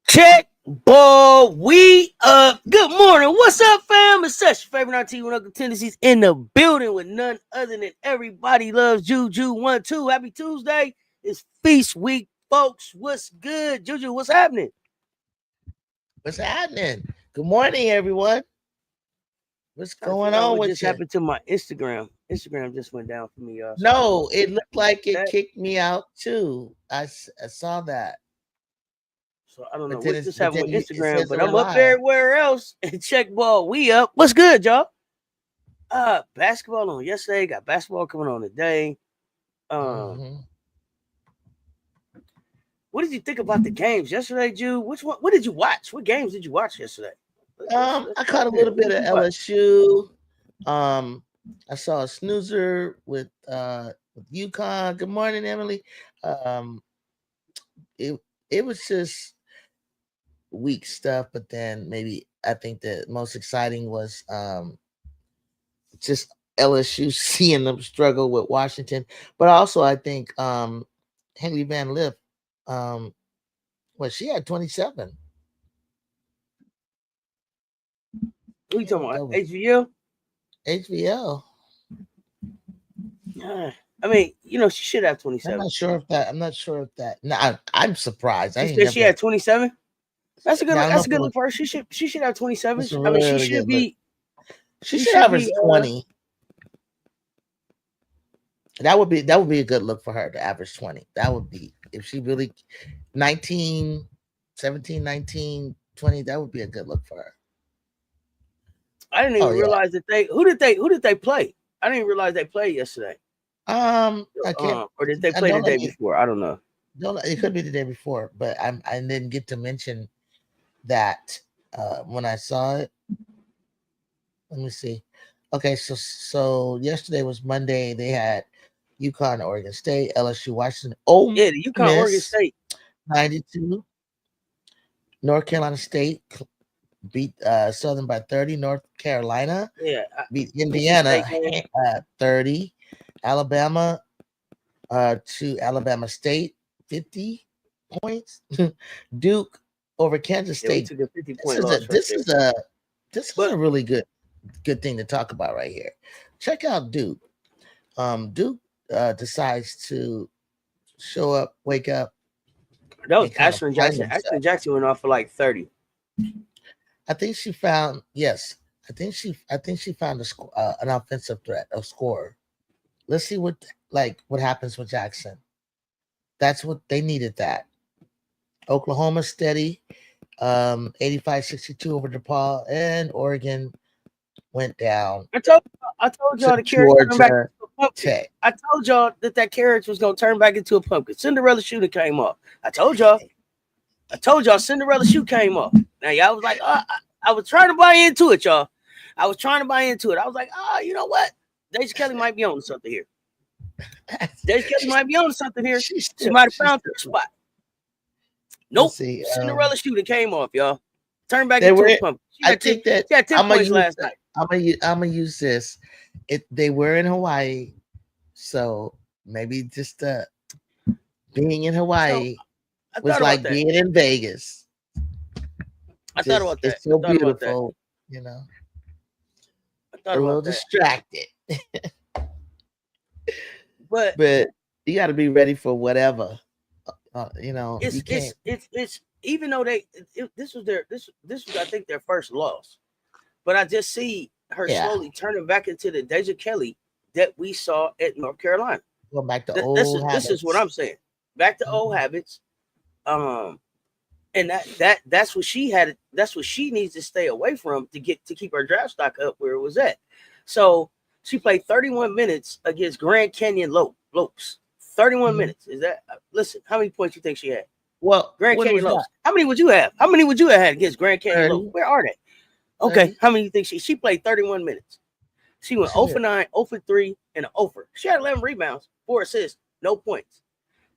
Check, boy, we up. Good morning. What's up, fam? It's Cess, your favorite auntie with Uncle Tendencies in the building with none other than everybody loves Juju 1-2. Happy Tuesday. It's feast week, folks. What's good? Juju, what's happening? What's happening? Good morning, everyone. What's going on what with just you? happened to my Instagram? Instagram just went down for me, y'all. No, it looked like it kicked me out too. I saw that. So I don't know what just happened with Instagram, but I'm up live. everywhere else. And check, ball, we up. What's good, y'all? Basketball on yesterday. Got basketball coming on today. What did you think about the games yesterday, Jude? What did you watch? What games did you watch yesterday? I caught a little bit of LSU. I saw a snoozer with UConn. Good morning, Emily. It was just weak stuff, but then maybe I think the most exciting was just LSU seeing them struggle with Washington, but also I think Henry Van Lith, she had 27. Who are you talking about? HVL? HVL. I mean, she should have 27. I'm not sure if that. No, I'm surprised. She had 27. That's a good. That's a good look for her. She should have 27. I mean, she should be. She should average 20. That would be a good look for her to average 20. That would be, if she really 19, 17, 19, 20, that would be a good look for her. I didn't even realize that who did they play? I didn't even realize they played yesterday. I can't, or did they play the day before? I don't know. It could be the day before, but I didn't get to mention that when I saw it. Let me see. Okay, so yesterday was Monday. They had UConn, Oregon State, LSU, Washington. The UConn, Oregon State, 92. North Carolina State beat Southern by 30. North Carolina beat Indiana 30. Alabama to Alabama State 50 points. Duke over Kansas State. This is a really good thing to talk about right here. Check out Duke. Duke decides to show up, wake up. That was Ashton Jackson. Ashton Jackson went off for like 30. I think she found I think she found an offensive threat, a scorer. Let's see what happens with Jackson. That's what they needed. That Oklahoma steady, 85-62 over DePaul, and Oregon went down. I told y'all the carriage turned back into a pumpkin. I told y'all that carriage was gonna turn back into a pumpkin. Cinderella shoe that came off. I told y'all Cinderella shoe came off. Now y'all was like, I was trying to buy into it, y'all. I was like, you know what? Deja Kelly might be on something here. She might have found her spot. Nope. Cinderella shoe that came off, y'all. Turn back into a pumpkin. I think that she had 10 points last night. I'm gonna use this. They were in Hawaii, so maybe just being in Hawaii was like being in Vegas. I thought about that. It's so beautiful, a little distracted. But you got to be ready for whatever. It's even though this was I think their first loss, but I just see her slowly turning back into the Deja Kelly that we saw at North Carolina. Go back to old habits. This is what I'm saying. Back to old habits. And that's what she had. That's what she needs to stay away from to keep her draft stock up where it was at. So she played 31 minutes against Grand Canyon Lopes. 31 minutes. Is that? Listen, how many points you think she had? Well, Grand Canyon Lopes. How many would you have? How many would you have had against Grand Canyon Lopes? Where are they? Okay, 30. How many do you think she played 31 minutes? She went 0 for 9, 0 for 3, and an 0 for. She had 11 rebounds, 4 assists, no points.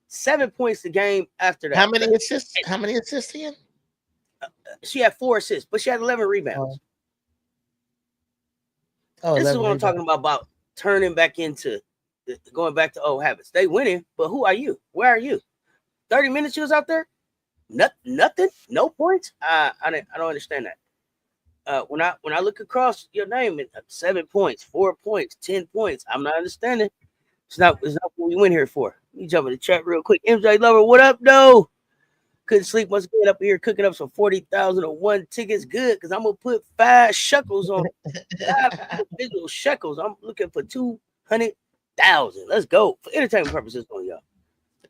7 points the game after that. How many assists? How many assists again? She had 4 assists, but she had 11 rebounds. This is what I'm talking about turning back into going back to old habits. They winning, but who are you? Where are you? 30 minutes she was out there? Nothing? No points? I don't understand that. When I look across your name, 7 points, 4 points, 10 points. I'm not understanding. It's not what we went here for. Let me jump in the chat real quick. MJ Lover, what up, though? Couldn't sleep. Must get up here cooking up some 40,001 tickets. Good, because I'm gonna put 5 shekels on 5 visual shekels. I'm looking for 200,000. Let's go for entertainment purposes on y'all.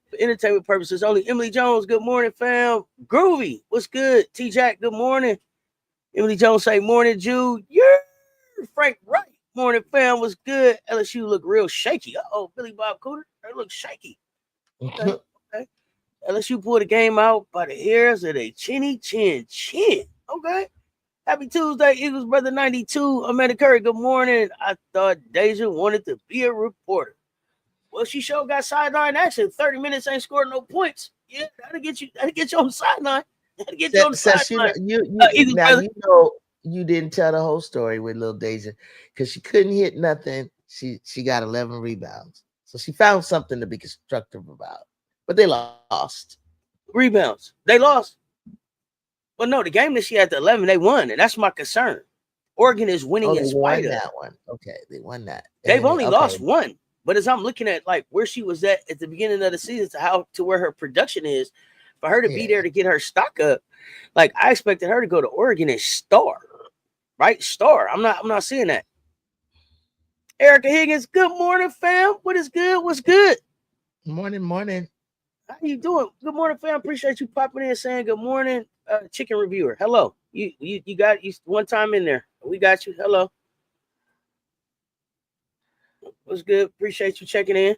For entertainment purposes only. Emily Jones, good morning, fam. Groovy, what's good? T Jack, good morning. Emily Jones say morning, Jude. Yeah, Frank Wright. Morning, fam. What's good? LSU look real shaky. Uh-oh, Billy Bob Cooter. They look shaky. Okay. LSU pulled the game out by the hairs of their chinny chin. Okay. Happy Tuesday, Eagles brother 92. Amanda Curry, good morning. I thought Deja wanted to be a reporter. Well, she sure got sideline action. 30 minutes ain't scored no points. Yeah, that'll get you on the sideline. That'll get you on the sideline. You didn't tell the whole story with little Deja because she couldn't hit nothing. She got 11 rebounds. So she found something to be constructive about. But they lost. Rebounds. They lost. But no, the game that she had to 11, they won. And that's my concern. Oregon is winning in spite of that one. Okay, they won that. They've only lost one. But as I'm looking at like where she was at the beginning of the season to where her production is, for her to be there to get her stock up, like I expected her to go to Oregon and star. Right? Star. I'm not seeing that. Erica Higgins, good morning, fam. What is good? What's good? Morning. How you doing? Good morning, fam. Appreciate you popping in saying good morning. Chicken reviewer. Hello. You got you one time in there. We got you. Hello. What's good? Appreciate you checking in.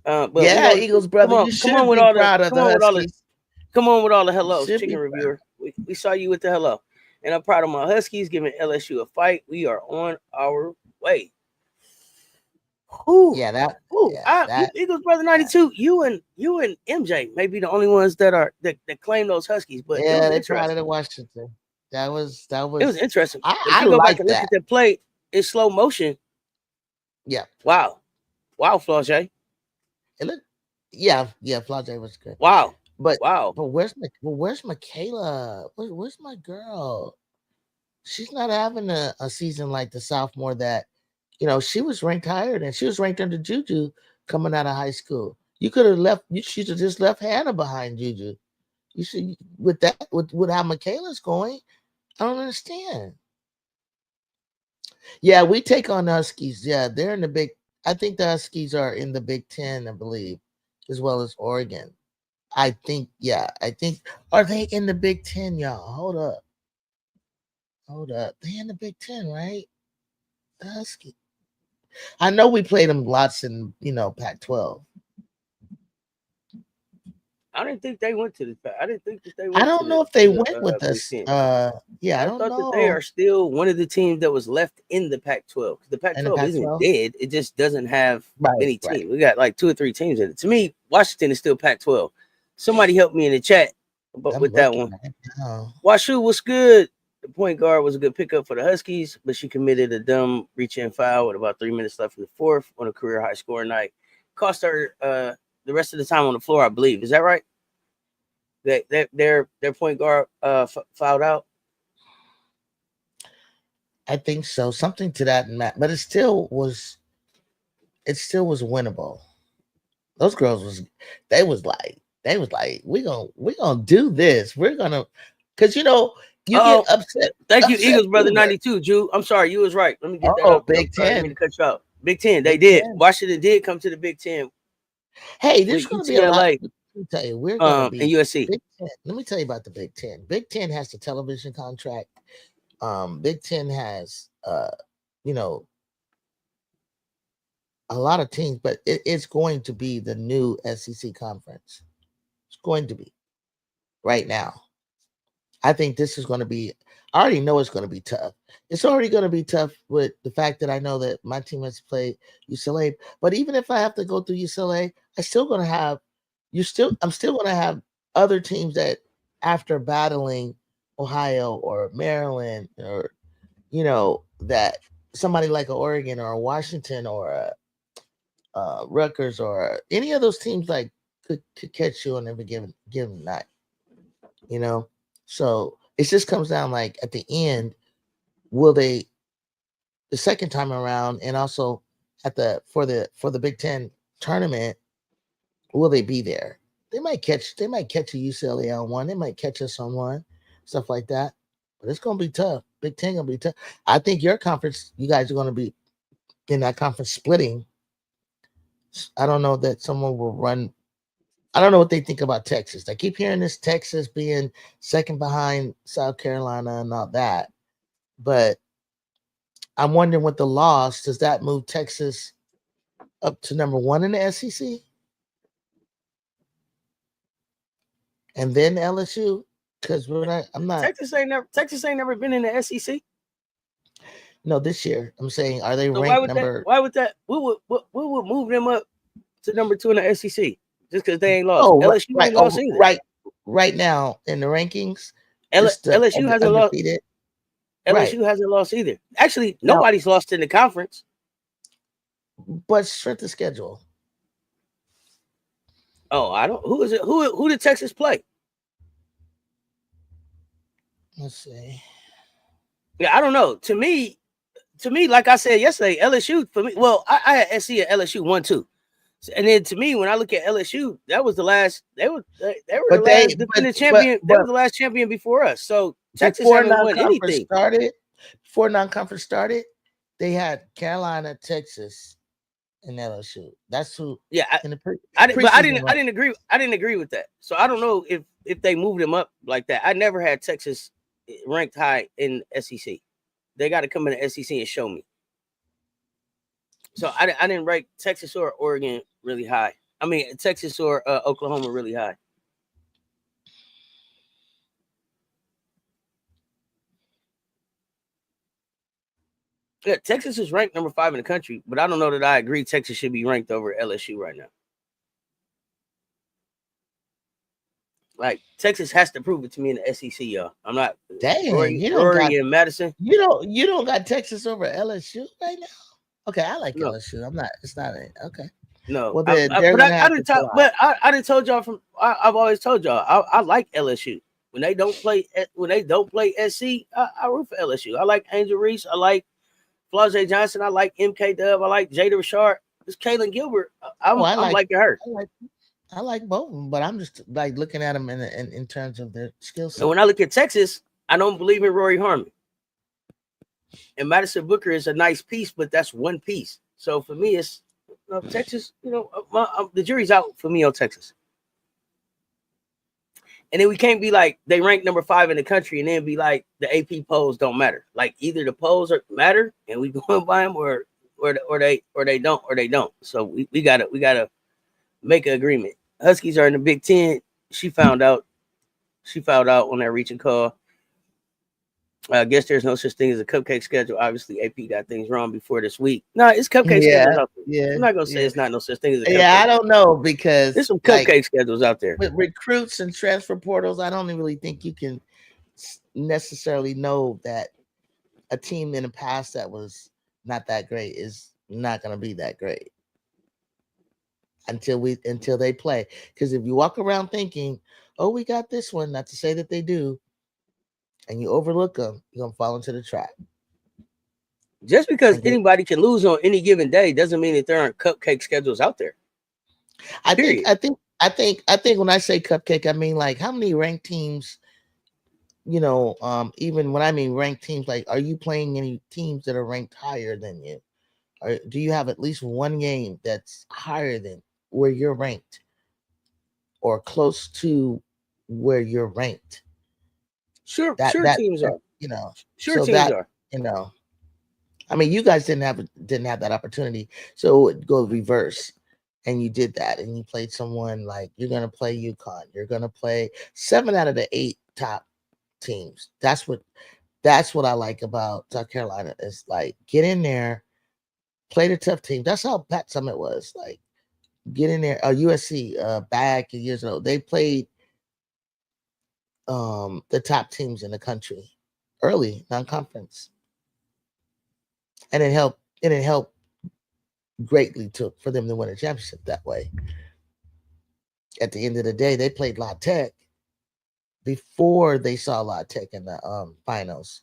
But Eagles brother, you should be proud of the Huskies. Come on with all the hellos, chicken reviewer. We saw you with the hello. And I'm proud of my Huskies giving LSU a fight. We are on our way. Eagles brother 92. You and MJ may be the only ones that claim those Huskies, but they tried it in Washington. That was it was interesting. I go back and look at the play in slow motion. Yeah. Wow, Flau'jae. It looked, Flau'jae was good. Wow. But where's Michaela? Where's my girl? She's not having a season like the sophomore that, she was ranked higher than she was ranked under Juju coming out of high school. You could have left. You should have just left Hannah behind Juju. You should with how Michaela's going. I don't understand. Yeah, we take on the Huskies. Yeah, they're in the big. I think the Huskies are in the Big Ten, I believe, as well as Oregon. I think. Are they in the Big Ten, y'all? Hold up. They in the Big Ten, right? The Huskies. I know we played them lots in Pac-12. I didn't think they went to the Pac. I didn't think that they went. I don't know if they went with us. I don't know. That they are still one of the teams that was left in the Pac-12. The Pac-12 isn't dead. It just doesn't have many teams. Right. We got like 2 or 3 teams in it. To me, Washington is still Pac-12. Somebody help me in the chat with that one. Washu, what's good? The point guard was a good pickup for the Huskies, but she committed a dumb reach-in foul with about 3 minutes left in the fourth on a career high score night. Cost her the rest of the time on the floor, I believe. Is that right? Their point guard fouled out. I think so. Something to that, but it still was winnable. Those girls was like They was like, we're gonna do this. We're gonna, because you get upset. Thank you, Eagles brother 92. Jew, I'm sorry, you was right. Let me get that out. Big Sorry, I didn't Ten. mean to cut you out. Big Ten, they did. Washington did come to the Big Ten. Hey, there's going to be a lot. Let me tell you, we're going to be in USC. Big Ten. Let me tell you about the Big Ten. Big Ten has the television contract. Big Ten has, a lot of teams, but it's going to be the new SEC conference. It's going to be right now. I think this is going to be, I already know it's going to be tough. It's already going to be tough with the fact that I know that my team has to play UCLA. But even if I have to go through UCLA, I'm still going to have other teams that after battling Ohio or Maryland or, that somebody like Oregon or Washington or Rutgers or any of those teams like could catch you on every given night, So it just comes down like at the end, will they the second time around and also for the Big Ten tournament, will they be there? They might catch a UCLA on one, they might catch us on one, stuff like that. But it's gonna be tough. Big Ten gonna be tough. I think your conference, you guys are gonna be in that conference splitting. I don't know that someone will run. I don't know what they think about Texas. I keep hearing this Texas being second behind South Carolina and all that. But I'm wondering with the loss, does that move Texas up to number 1 in the SEC? And then LSU? Because I'm not. Texas ain't never been in the SEC. No, this year. I'm saying, are they ranked number? Why would that? What would move them up to number 2 in the SEC? Just because they ain't lost. LSU ain't lost either. Right now in the rankings, LSU hasn't lost. LSU hasn't lost either. Actually, nobody's lost in the conference. But strength of schedule. Oh, I don't. Who is it? Who did Texas play? Let's see. Yeah, I don't know. To me, like I said yesterday, LSU for me. Well, I had SC at LSU 1-2, and then to me, when I look at LSU, that was the last. They were the last defending champion. They were the last champion before us. So Texas haven't won anything. Before non-conference started, they had Carolina, Texas, and LSU. That's who. Yeah, I didn't agree. I didn't agree with that. So I don't know if they moved them up like that. I never had Texas ranked high in SEC. They got to come in the SEC and show me. So I didn't rank Texas or Oregon really high. I mean, Texas or Oklahoma really high. Yeah, Texas is ranked number 5 in the country, but I don't know that I agree Texas should be ranked over LSU right now. Like, Texas has to prove it to me in the SEC, y'all. I'm not. Dang, Rory and Madison. You don't got Texas over LSU right now. Okay, I like LSU. I'm not. It's not okay. No, well, I didn't told y'all from. I've always told y'all I like LSU. When they don't play SC, I root for LSU. I like Angel Reese. I like Flau'jae Johnson. I like MK Dub. I like Jada Rashard. This Kaylin Gilbert. I'm liking her. I like both of them, but I'm just like looking at them in terms of their skill set. And when I look at Texas, I don't believe in Rory Harmon. And Madison Booker is a nice piece, but that's one piece. So for me, it's Texas. The jury's out for me on Texas. And then we can't be like they rank number 5 in the country, and then be like the AP polls don't matter. Like either the polls matter, and we going by them, or they don't. So we gotta make an agreement. Huskies are in the Big Ten. She found out on that reaching call. I guess there's no such thing as a cupcake schedule. Obviously, AP got things wrong before this week. No, it's cupcake schedules out there. Yeah, I'm not gonna say it's not no such thing as a cupcake. Yeah, I don't know because there's some cupcake schedules out there. With recruits and transfer portals, I don't really think you can necessarily know that a team in the past that was not that great is not gonna be that great until they play. Because if you walk around thinking, "Oh, we got this one," not to say that they do, and you overlook them, you're gonna fall into the trap. Just because anybody can lose on any given day doesn't mean that there aren't cupcake schedules out there. I think I think when I say cupcake, I mean like how many ranked teams, even when I mean ranked teams, like are you playing any teams that are ranked higher than you? Or do you have at least one game that's higher than where you're ranked or close to where you're ranked? Sure teams are. Sure So teams that, are. I mean, you guys didn't have that opportunity, so it would go reverse, and you did that, and you played someone like you're gonna play UConn. You're gonna play 7 out of the 8 top teams. That's what I like about South Carolina is like get in there, play the tough team. That's how Pat Summit was like. Get in there. USC back years ago, they played the top teams in the country early non-conference, and it helped. Greatly for them to win a championship that way. At the end of the day, they played La Tech before they saw La Tech in the finals.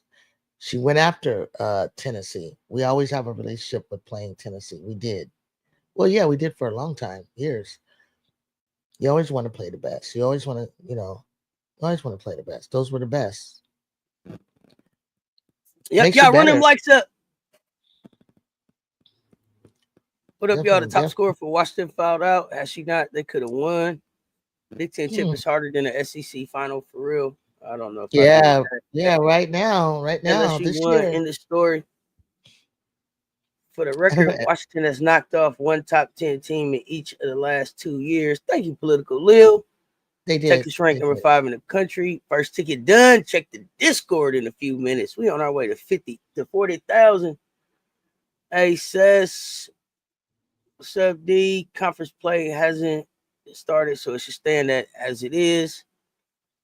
She went after Tennessee. We always have a relationship with playing Tennessee. We did. Well, yeah, we did for a long time, years. You always want to play the best. You always want to, always want to play the best. Those were the best. Yep, y'all run them likes up. What up, y'all? The top scorer for Washington fouled out. Has she not? They could have won. Big Ten chip is harder than the SEC final for real. I don't know if right now, this won year in the story. For the record, Washington has knocked off one top 10 team in each of the last 2 years. Thank you, Political Lil. They did. Texas ranked number 5 in the country. First ticket done. Check the Discord in a few minutes. We on our way to 40,000. Hey, Cess. What's up, D? Conference play hasn't started, so it should stand that as it is.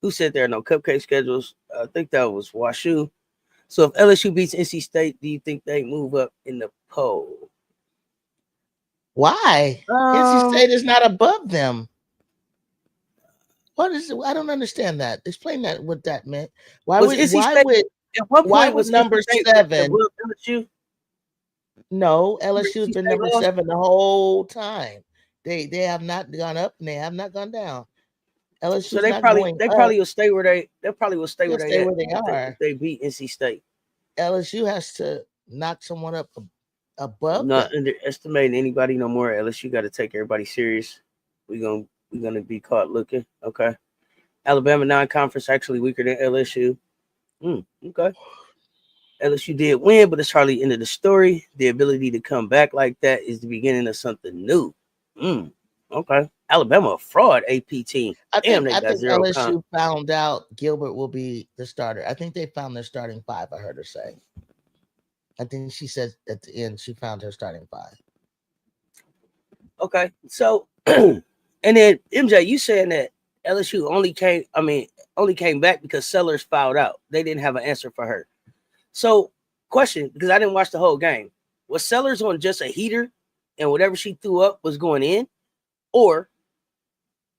Who said there are no cupcake schedules? I think that was WashU. So if LSU beats NC State, do you think they move up in the poll? Why? NC State is not above them. What is it? I don't understand that. Explain that. What that meant. Why would number 7? LSU? No, LSU has been number 7 the whole time. They have not gone up and they have not gone down. LSU, so they probably will stay where they are. If they beat NC State. LSU has to knock someone up above. Not underestimating anybody no more. LSU got to take everybody serious. We're gonna be caught looking. Okay. Alabama non-conference actually weaker than LSU. Okay. LSU did win, but it's hardly the end of the story. The ability to come back like that is the beginning of something new. Okay. Alabama a fraud AP team. I think LSU found out Gilbert will be the starter. I think they found their starting 5, I heard her say. I think she said at the end she found her starting 5. Okay. So and then MJ, you saying that LSU only came back because Sellers fouled out. They didn't have an answer for her. So, question, because I didn't watch the whole game. Was Sellers on just a heater and whatever she threw up was going in? Or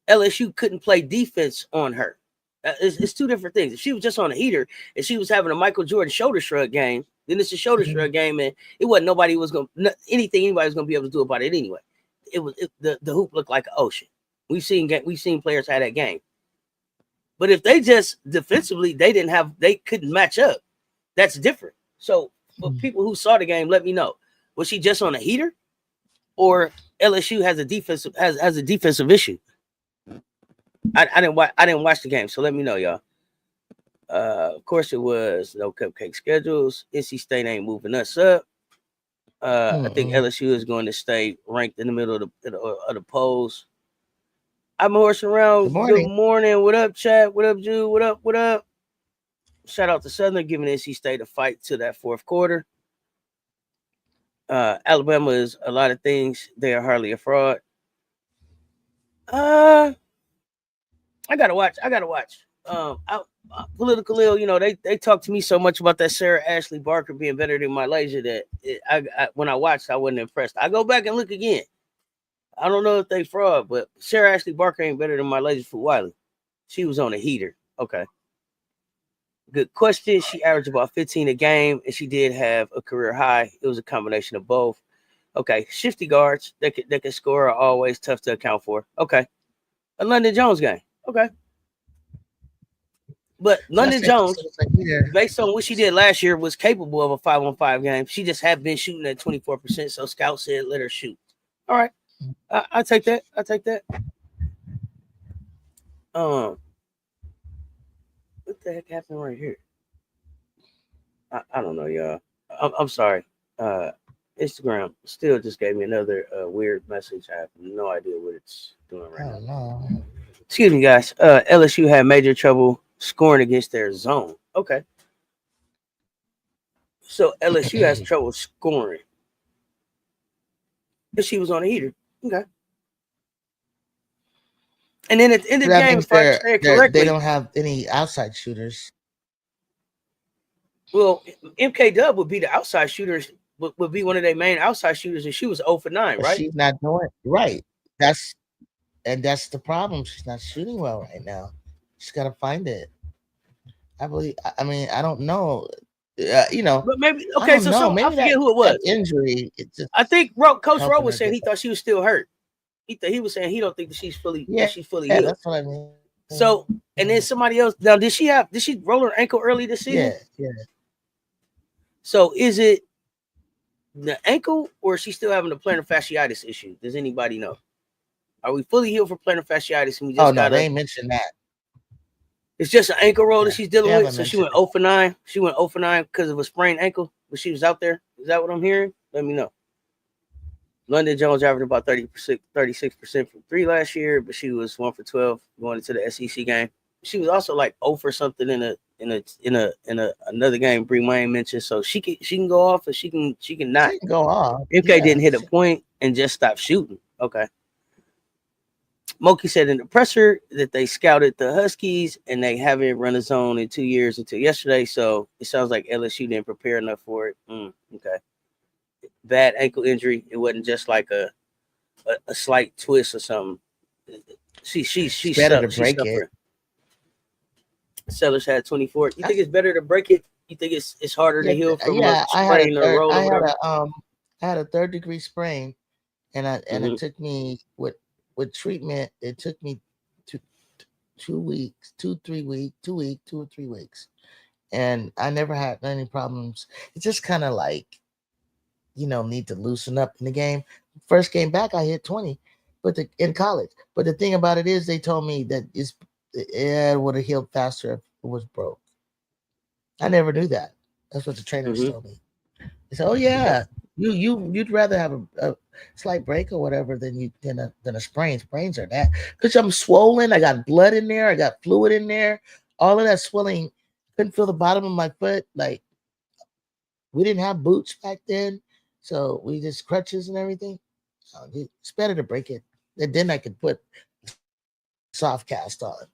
LSU couldn't play defense on her? It's two different things. If she was just on a heater and she was having a Michael Jordan shoulder shrug game, then it's a shoulder shrug game, and it wasn't anybody was going to be able to do about it anyway. The hoop looked like an ocean. We've seen players have that game. But if they just defensively they couldn't match up, that's different. So for people who saw the game, let me know. Was she just on a heater, or LSU has a defensive issue? I didn't watch the game, so let me know, y'all. Of course, it was no cupcake schedules. NC State ain't moving us up. I think LSU is going to stay ranked in the middle of the polls. I'm horsing around. Good morning. What up, chat? What up, Ju? What up? What up? Shout out to Southern giving NC State a fight to that fourth quarter. Alabama is a lot of things. They are hardly a fraud. I gotta watch. Political Lil, they talk to me so much about that Sarah Ashley Barker being better than Malaysia that when I watched, I wasn't impressed. I go back and look again. I don't know if they fraud, but Sarah Ashley Barker ain't better than Malaysia for Wiley. She was on a heater. Okay. Good question. She averaged about 15 a game, and she did have a career high. It was a combination of both. Okay. Shifty guards that can score are always tough to account for. Okay. A London Jones game. Okay. But London Jones, based on what she did last year, was capable of a 5-on-5 game. She just had been shooting at 24%. So Scout said, let her shoot. All right. I take that. I take that. What the heck happened right here? I don't know, y'all. I'm sorry. Instagram still just gave me another weird message. I have no idea what it's doing right now. Excuse me, guys. LSU had major trouble scoring against their zone. Okay. So LSU has trouble scoring. But she was on a heater. Okay. And then at the end of the game, if I understand correctly, they don't have any outside shooters. Well, MK Dub would be the outside shooters, would be one of their main outside shooters, and she was 0 for 9, right? She's not doing it right. That's the problem. She's not shooting well right now. She's got to find it. I believe. I mean, I don't know. But maybe okay. So maybe I forget who it was. Injury. I think Coach Rowe was saying he thought she was still hurt. He was saying he don't think that she's fully. Yeah, she's fully healed. That's what I mean. So and then somebody else. Now, did she roll her ankle early this season? Yeah. So is it the ankle, or is she still having a plantar fasciitis issue? Does anybody know? Are we fully healed for plantar fasciitis? And we just they ain't mentioned that. It's just an ankle roll that she's dealing with. So she went 0 for 9. She went 0 for 9 because of a sprained ankle, but she was out there. Is that what I'm hearing? Let me know. London Jones averaged about 36% from 3 last year, but she was 1 for 12 going into the SEC game. She was also like 0 for something in another game Bree Wayne mentioned. So she can go off, or she can not. She can go off. MK didn't hit a point and just stopped shooting. Okay. Moki said in the presser that they scouted the Huskies and they haven't run a zone in 2 years until yesterday. So it sounds like LSU didn't prepare enough for it. Okay. Bad ankle injury. It wasn't just like a slight twist or something. She's better to break it. Sellers had 24. You think it's better to break it? You think it's harder to heal from a sprain or roll or whatever? I had a 3rd-degree sprain, and it took me with treatment. It took me 2 or 3 weeks, and I never had any problems. It's just kind of like, need to loosen up in the game. First game back, I hit 20, in college. But the thing about it is, they told me that it would have healed faster if it was broke. I never knew that. That's what the trainers told me. They said, "Oh yeah, you'd rather have a slight break or whatever than a sprain. Sprains are that because I'm swollen. I got blood in there. I got fluid in there. All of that swelling. Couldn't feel the bottom of my foot. Like, we didn't have boots back then, so we just crutches and everything. It's better to break it. And then I could put soft cast on."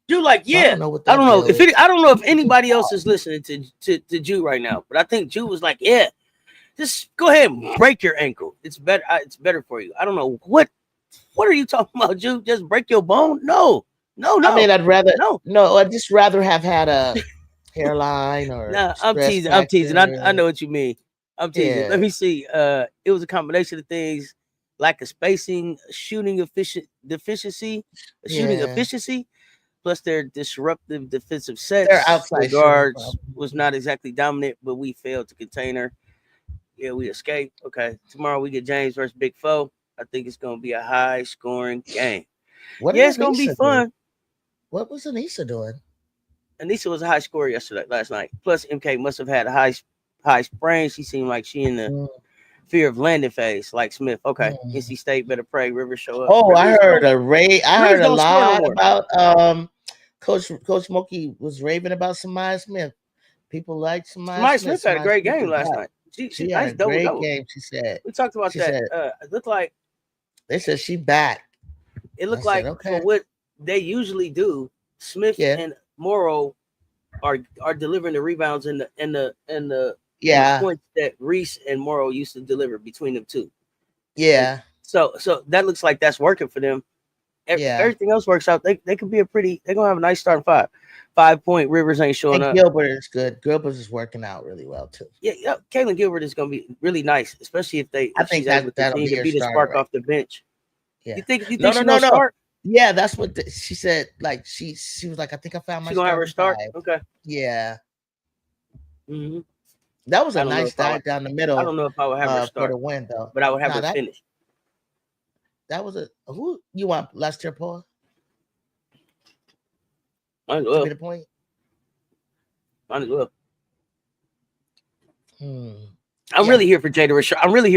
Ju, like, yeah, I don't know if anybody else is listening to Ju right now, but I think Ju was like, yeah, just go ahead and break your ankle. It's better. It's better for you. I don't know what are you talking about, Ju? Just break your bone? No. I mean, I'd just rather have had a hairline or. No, I'm teasing. I know what you mean. I'm teasing. Yeah. Let me see. It was a combination of things: lack of spacing, shooting efficiency, plus their disruptive defensive sets. Their outside guards was not exactly dominant, but we failed to contain her. Yeah, we escaped. Okay, tomorrow we get James versus Big Foe. I think it's going to be a high-scoring game. It's going to be fun. What was Anissa doing? Anissa was a high scorer last night. Plus, MK must have had a high sprain. She seemed like she in the fear of landing phase, like Smith. Okay, NC State better pray Rivers show up. Oh, I heard a lot about Coach Moki was raving about Samaya Smith. People like Samaya Smith. Smith had a great game last night. She had a great game. She said we talked about that. It looked like they said she back. It looked like for what they usually do, Smith and Morrow are delivering the rebounds and the points that Reese and Morrow used to deliver between them two. Yeah. So that looks like that's working for them. everything else works out, they could be they're gonna have a nice starting 5. 5 point. Rivers ain't showing up. Gilbert is good. Gilbert is working out really well too. Yeah. Kaylin Gilbert is gonna be really nice, especially if she's able to that'll continue to be the spark off the bench. Yeah. You think she's gonna start? Yeah, that's what she said. Like she was like, I think I found my. She's gonna have her start. 5. Okay. Yeah. Mm-hmm. That was a nice dive down the middle. I don't know if I would have her start for the win though, but I would have her finish. That was who you want Lester Paul? Might as well. To be the point. Might as well. I'm really here for Jada Rashard. Really,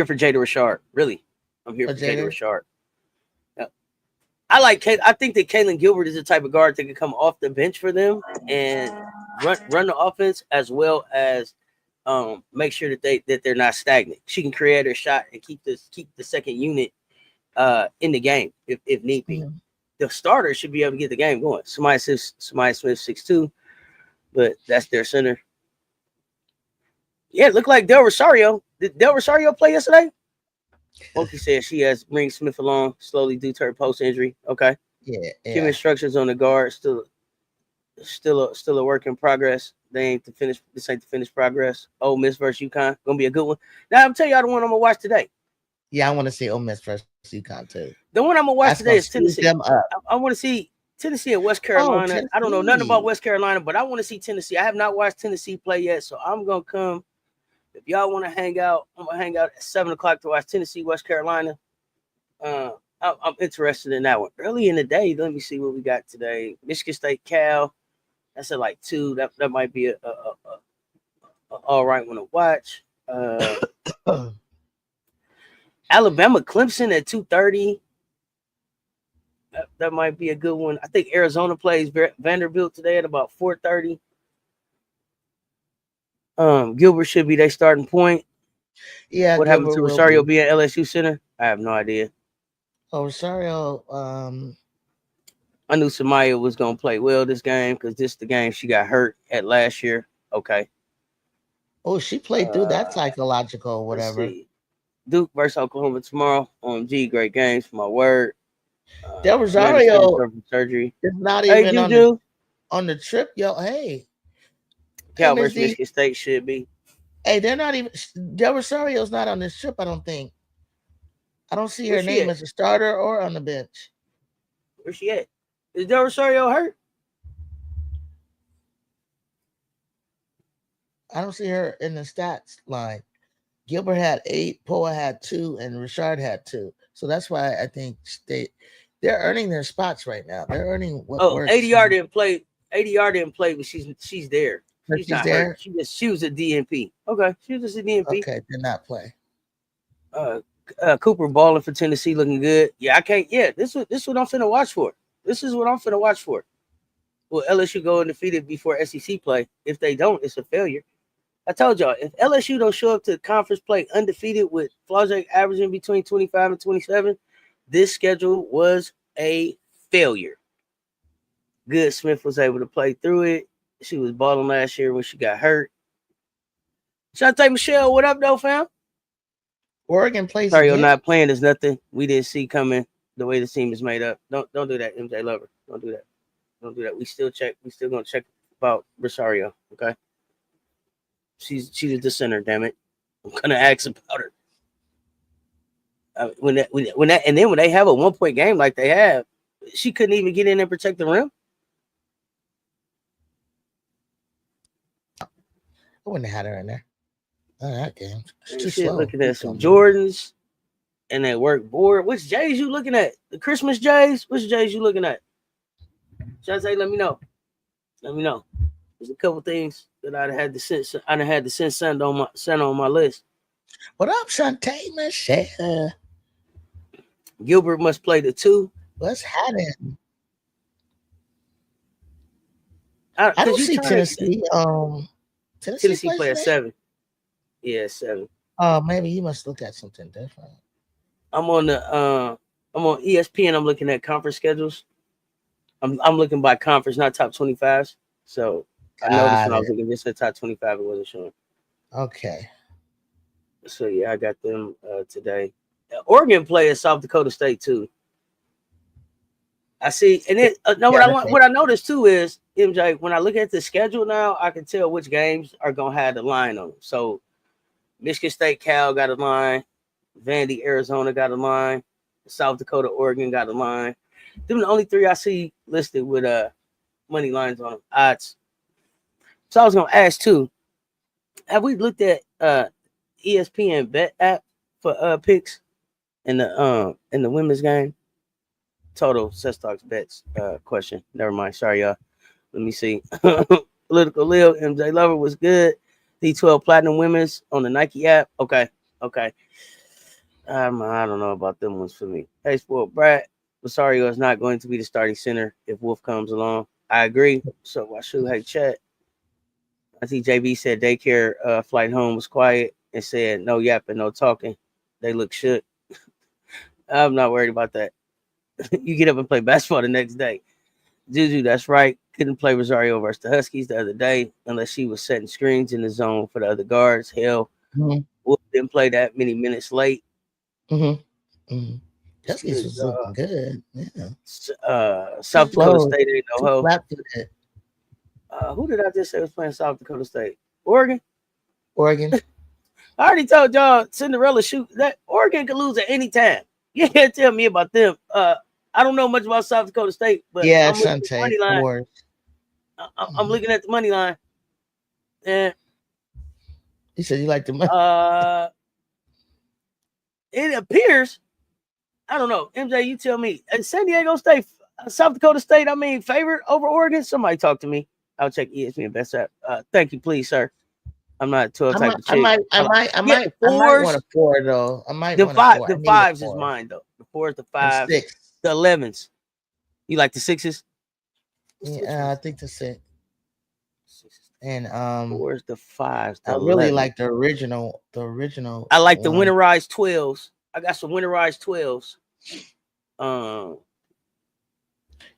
I'm here for Jada Rashard. Yeah. I think that Kaylin Gilbert is the type of guard that can come off the bench for them and run the offense, as well as make sure that they're not stagnant. She can create her shot and keep the second unit in the game if need be. The starter should be able to get the game going. Samaya Smith 6'2", but that's their center. Yeah, it looked like Del Rosario. Did Del Rosario play yesterday? Monkey said she has bring Smith along slowly due to her post injury. Okay. Yeah. Give instructions on the guard. Still a work in progress. This ain't the finished progress. Ole Miss versus UConn. Gonna be a good one. Now I'm telling y'all the one I'm gonna watch today. Yeah, I want to see Ole Miss versus UConn too. The one I'm gonna watch today is Tennessee. I want to see Tennessee and West Carolina. I don't know nothing about West Carolina, but I want to see Tennessee. I have not watched Tennessee play yet, so I'm gonna come. If y'all want to hang out, I'm gonna hang out at 7:00 to watch Tennessee, West Carolina. I'm interested in that one. Early in the day, let me see what we got today. Michigan State, Cal. That's at like 2. That might be a all right one to watch. Alabama, Clemson at 2:30. That might be a good one. I think Arizona plays Vanderbilt today at about 4:30. Gilbert should be their starting point. Yeah. What happened to Rosario being LSU center? I have no idea. Oh, Rosario. I knew Samaya was gonna play well this game because this is the game she got hurt at last year. Okay. Oh, she played through that psychological whatever. Duke versus Oklahoma tomorrow. Great games for my word. Del Rosario surgery. It's not even on the trip, yo. Hey. Cal versus Michigan State should be. Hey, they're not even. Del Rosario's not on this trip, I don't think. I don't see her name as a starter or on the bench. Where's she at? Is Del Rosario hurt? I don't see her in the stats line. Gilbert had 8, Poa had 2, and Richard had 2. So that's why I think they're earning their spots right now. They're earning what works. ADR didn't play. ADR didn't play, but she's there. She's not there. Hurt. She was a DNP. Okay, she was just a DNP. Okay, did not play. Cooper balling for Tennessee, looking good. Yeah, I can't. Yeah, this is what I'm finna watch for. This is what I'm finna watch for. Will LSU go undefeated before SEC play? If they don't, it's a failure. I told y'all, if LSU don't show up to conference play undefeated with Flaujac averaging between 25 and 27, this schedule was a failure. Good Smith was able to play through it. She was balling last year when she got hurt. Shantae Michelle, what up, though, fam? Oregon plays. Sorry, you're not playing. There's nothing we didn't see coming. The way the team is made up. Don't do that, MJ Lover. Don't do that. Don't do that. We still gonna check about Rosario. Okay. She was the center. Damn it. I'm gonna ask about her. When they have a 1-point game like they have, she couldn't even get in and protect the rim. I wouldn't have had her in there. That game. It's too slow. Looking at some Jordans and that work board. Which J's you looking at? The Christmas J's? Which J's you looking at? Shantae, let me know. Let me know. There's a couple things that I'd had to send on my list. What up, Shantae Michelle? Gilbert must play the 2. What's happening? I don't see Tennessee. Tennessee play at 7. Yeah, 7. Maybe you must look at something different. I'm on ESPN. I'm looking at conference schedules. I'm looking by conference, not top 25s. So I noticed when I was looking just at top 25, it wasn't showing. Okay. So yeah, I got them today. Oregon play at South Dakota State too. I see, and it what I noticed too is MJ. When I look at the schedule now, I can tell which games are gonna have the line on them. So Michigan State, Cal got a line. Vandy, Arizona got a line. South Dakota, Oregon got a line. Them the only three I see listed with money lines on them, odds. So I was gonna ask too. Have we looked at ESPN bet app for picks in the women's game? Total Cess Talks bets question. Never mind. Sorry, y'all. Let me see. Political Lil MJ Lover was good. D12 Platinum Women's on the Nike app. Okay. I don't know about them ones for me. Hey, Sport Brad. Rosario is not going to be the starting center if Wolf comes along. I agree. So why should hey chat? I see JB said daycare flight home was quiet and said no yapping, no talking. They look shook. I'm not worried about that. You get up and play basketball the next day. Juju, that's right. Couldn't play Rosario versus the Huskies the other day unless she was setting screens in the zone for the other guards. Hell, Wolf didn't play that many minutes late. Huskies was looking good. Yeah. South Dakota State ain't no hoe. Who did I just say was playing South Dakota State? Oregon. I already told y'all Cinderella shoot that Oregon could lose at any time. You can't tell me about them. I don't know much about South Dakota State, but yeah, I'm looking at the money line. I'm looking at the money line. And you said you like the money. It appears, I don't know. MJ, you tell me. San Diego State, South Dakota State, favorite over Oregon? Somebody talk to me. I'll check ESPN best app. Thank you, please, sir. I'm not a 12 type of chick. I might want a 4 though. I might want a 4. The 5s is mine though. The 4s, the 5s, the 11s. You like the 6s? Yeah, I think the 6. And 4s, the 5s. I really like the original. I like the winterized 12s. I got some winterized 12s.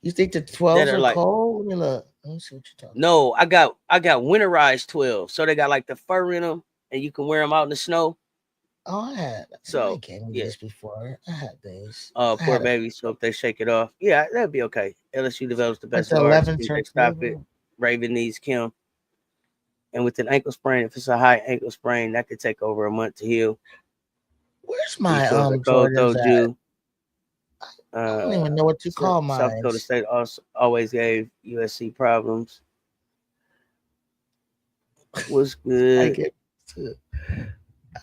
You think the 12s are like, cold? Let me look. Let me see what you're talking. No, I got winterized 12. So they got like the fur in them, and you can wear them out in the snow. Oh, I had. So this before. I had these. Poor babies. So if they shake it off, yeah, that'd be okay. LSU develops the best guards. They stop it. Raven needs Kim. And with an ankle sprain, if it's a high ankle sprain, that could take over a month to heal. Where's my Jordans at? I don't even know what you call mine. South Dakota State also always gave USC problems. Was good.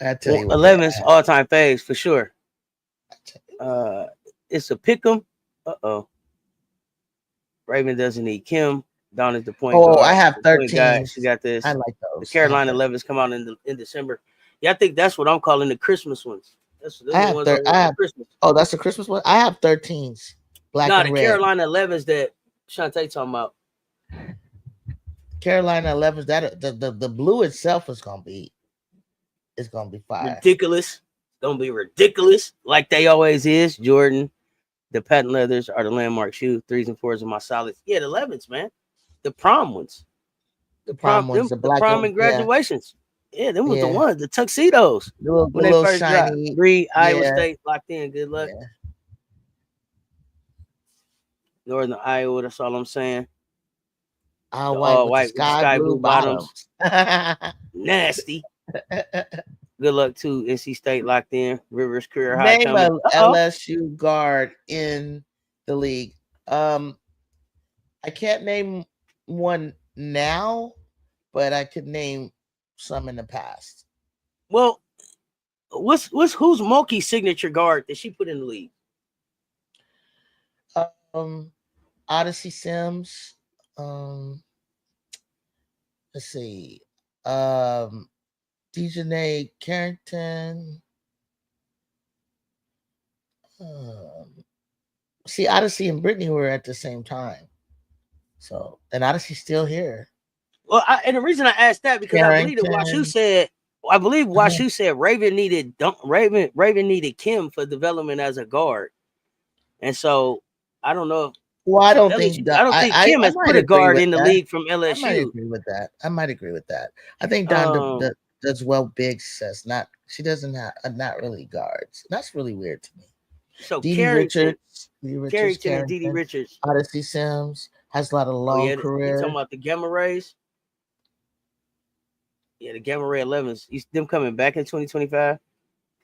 I tell you, 11's all-time faves for sure. It's a pick'em. Raven doesn't need Kim. Dawn is the point guard. I have 13. She got this. I like those. The Carolina 11s come out in December. Yeah, I think that's what I'm calling the Christmas ones. I have Christmas. Oh, that's the Christmas one. I have 13s. Black and red. The Carolina 11s that Shantae talking about. Carolina 11s. That the blue itself is gonna be fire. Ridiculous. It's gonna be ridiculous, like they always is. Jordan, the patent leathers are the landmark shoe. 3s and 4s are my solids. Yeah, the 11s, man. The prom ones. The prom ones. The prom and graduations. Yeah, them was the ones. The tuxedos. When they first shiny, dropped. Reed, Iowa State locked in. Good luck. Yeah. Northern Iowa. That's all I'm saying. All white sky blue bottoms. Nasty. Good luck to NC State locked in. Rivers career high. Name an LSU guard in the league. I can't name one now, but I could name some in the past. Well, who's Moki's signature guard that she put in the league? Odyssey Sims. Let's see. Dejanay Carrington. See, Odyssey and Brittany were at the same time. So, and Odyssey's still here. Well, and the reason I asked that because Carrington. I believe Washu said Raven needed Kim for development as a guard, and so I don't know. Well, I don't think Kim has put a guard in the league from LSU. I might agree with that. I think Don does well. Big says not. She doesn't have not really guards. That's really weird to me. So Richards Carrington and DD Richards. Odyssey Sims has a lot of long career. You talking about the Gamma Rays? Yeah, the Gamma Ray 11s. Them coming back in 2025.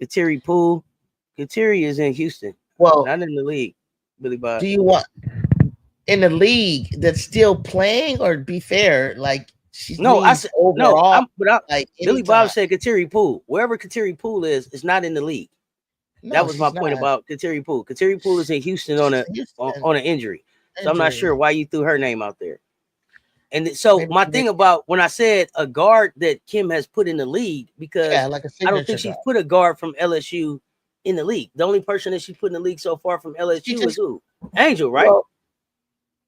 Kateri Poole. Kateri is in Houston. Well, not in the league. Billy Bob. Do you want in the league that's still playing, or be fair? Like she's overall. Like Billy Bob said Kateri Poole. Wherever Kateri Poole is not in the league. No, that was my point about Kateri Poole. Kateri Poole is in Houston on an injury. So I'm not sure why you threw her name out there. And so my thing about when I said a guard that Kim has put in the league, because I don't think she's put a guard from LSU in the league. The only person that she put in the league so far from LSU is who? Angel, right?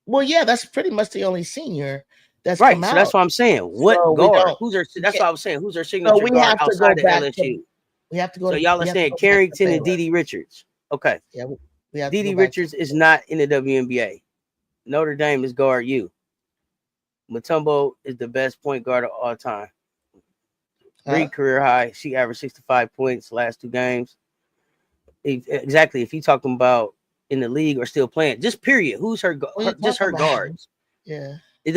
Well, yeah, that's pretty much the only senior that's right. Come so out. That's what I'm saying. What guard? Who's her? That's what I was saying. Who's her signature guard outside of LSU? We have to go. So y'all are saying Carrington and DD Richards. Okay. Yeah, DD Richards is not in the WNBA. Notre Dame is guard U. Mutombo is the best point guard of all time. Reed career high. She averaged 65 points last 2 games. Exactly. If you're talking about in the league or still playing, just period. Who's her just her guards? Yeah. It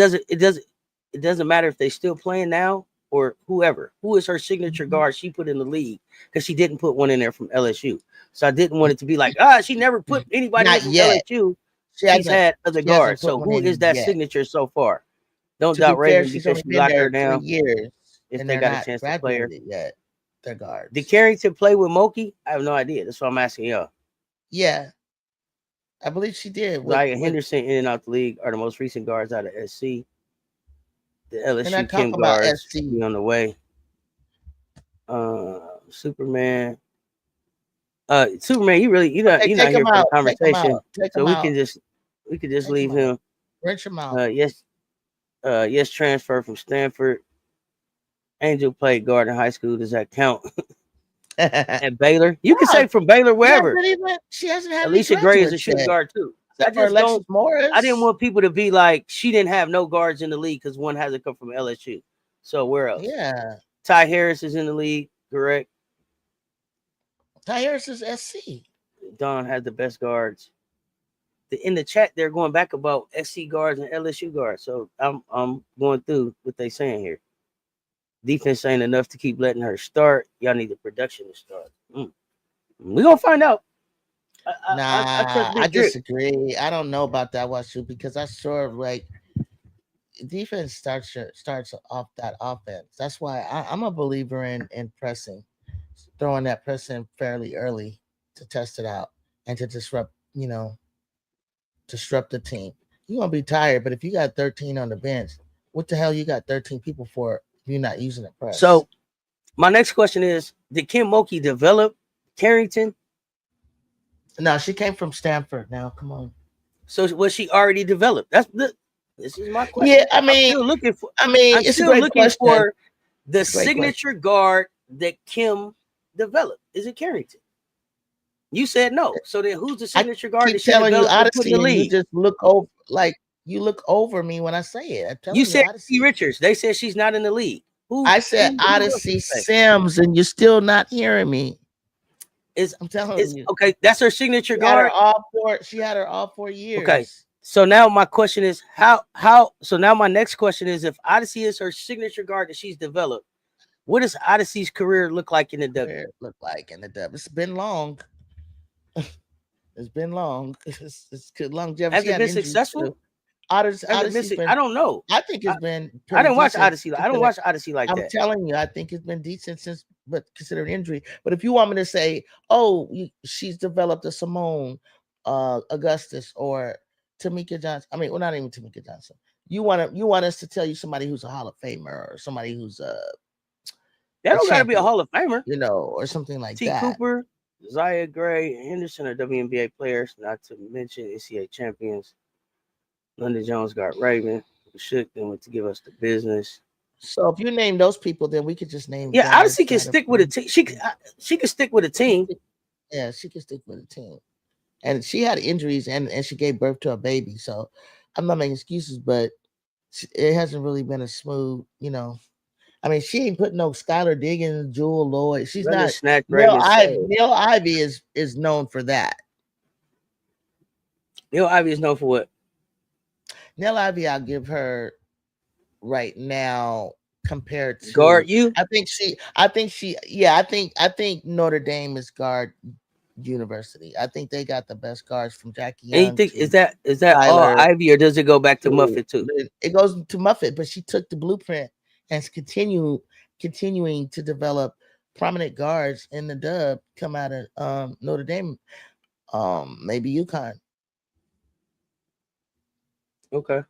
doesn't matter if they still playing now or whoever. Who is her signature guard she put in the league? Because she didn't put one in there from LSU. So I didn't want it to be like, she never put anybody in from LSU. She's had other guards. So who is that signature so far? Don't doubt Raven because she locked her down 3 years. If they got a chance to play her. Yet. They're guards. Did Carrington play with Moki? I have no idea. That's what I'm asking y'all. Yeah. I believe she did. Zaya Henderson in and out the league are the most recent guards out of SC. The LSU Kim guards be on the way. Superman. Superman, you're not here for the conversation. So we can just leave him. Wrench him out. Yes, transfer from Stanford. Angel played guard in high school. Does that count? At Baylor, you can say from Baylor wherever. She hasn't had. Alicia Gray is a shooting guard too. I didn't want people to be like she didn't have no guards in the league because one hasn't come from LSU. So where else? Yeah, Ty Harris is in the league, correct? Ty Harris is SC. Don has the best guards. In the chat, they're going back about SC guards and LSU guards. So I'm going through what they're saying here. Defense ain't enough to keep letting her start. Y'all need the production to start. We're going to find out. I disagree. I don't know about that one, because I sort of like defense starts off that offense. That's why I'm a believer in pressing, throwing that press in fairly early to test it out and to disrupt the team. You're going to be tired, but if you got 13 on the bench, what the hell you got 13 people for? You're not using the press. So my next question is, did Kim Mulkey develop Carrington? No, she came from Stanford. Now, come on. So was she already developed? This is my question. Yeah, I'm still looking for the signature guard that Kim developed. Is it Carrington? You said no. So then who's the signature guard that she developed in the league? You just look over you look over me when I say it. You said Odyssey Richards. They said she's not in the league. I said Odyssey Sims, and you're still not hearing me. I'm telling you. Okay, that's her signature guard. She had her all 4 years. Okay. So now my question is so now my next question is, if Odyssey is her signature guard that she's developed, what does Odyssey's career look like in the W? It's been long. It's been long. It's good longevity. Has it been successful? Odyssey I don't know. I think it's been. I didn't watch Odyssey. I don't watch Odyssey like that. I'm telling you, I think it's been decent but considering injury. But if you want me to say, she's developed a Simone, Augustus, or Tamika Johnson. I mean, well, not even Tamika Johnson. You want us to tell you somebody who's a Hall of Famer or somebody who's That don't got to be a Hall of Famer, or something like that. T. Cooper, Zaya Gray, and Henderson are WNBA players, not to mention NCAA champions. London Jones got Raven. Shook them went to give us the business. So if you name those people, then we could just name. Yeah, Odyssey can stick with a team. She can stick with a team. Yeah, she can stick with a team. And she had injuries, and she gave birth to a baby. So I'm not making excuses, but it hasn't really been a smooth. I mean, she ain't putting no Skylar Diggins, Jewel Lloyd. She's not. Neil Ivy is known for that. Niele Ivy is known for what? Niele Ivy, I'll give her right now compared to Guard you? I think Notre Dame is guard university. I think they got the best guards from Jackie And you Young think to is that all Tyler Ivy, or does it go back to to Muffet too? it goes to Muffet, but she took the blueprint and is continuing to develop prominent guards in the dub come out of Notre Dame, maybe UConn. Okay.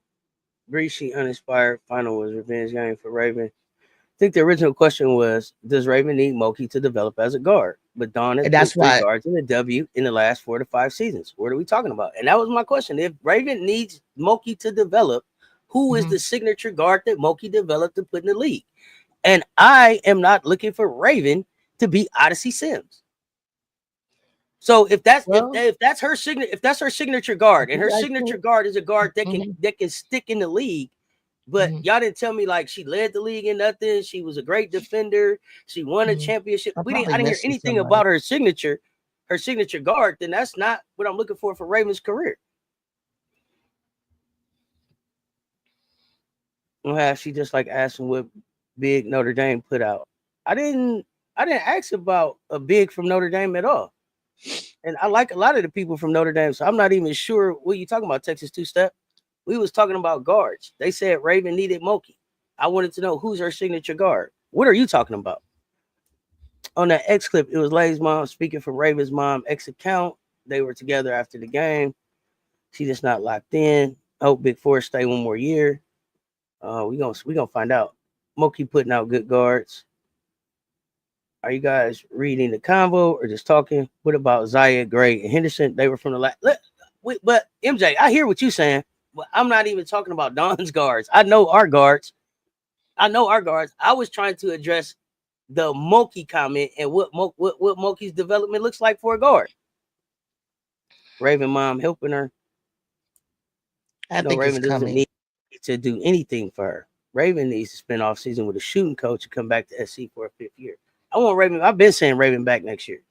Bree, she uninspired. Final was revenge game for Raven. I think the original question was, does Raven need Moki to develop as a guard? But Dawn has And put that's 3 why guards in the W in the last 4 to 5 seasons. What are we talking about? And that was my question. If Raven needs Moki to develop, who is the signature guard that Moki developed to put in the league? And I am not looking for Raven to be Odyssey Sims. So if that's her signature guard, and her signature guard is a guard that can stick in the league, but y'all didn't tell me like she led the league in nothing. She was a great defender. She won a championship. I didn't hear anything about her signature guard. Then that's not what I'm looking for Raven's career. I'll have she just like asking what big Notre Dame put out. I didn't ask about a big from Notre Dame at all. And I like a lot of the people from Notre Dame, so I'm not even sure what you talking about, Texas two-step. We was talking about guards. They said Raven needed Moki. I wanted to know who's her signature guard. What are you talking about? On that X clip, it was Lay's mom speaking from Raven's mom X account. They were together after the game. She just not locked in. Hope Big Four stay one more year. We gonna find out. Moki putting out good guards. Are you guys reading the convo or just talking? What about Zaya, Gray, and Henderson? They were from the last. But MJ, I hear what you're saying. But I'm not even talking about Don's guards. I know our guards. I was trying to address the Moki comment and what Moki's development looks like for a guard. Raven mom helping her. I think Raven it's doesn't coming. need to do anything for her. Raven needs to spend off season with a shooting coach and come back to SC for a 5th year. I want Raven. I've been saying Raven back next year,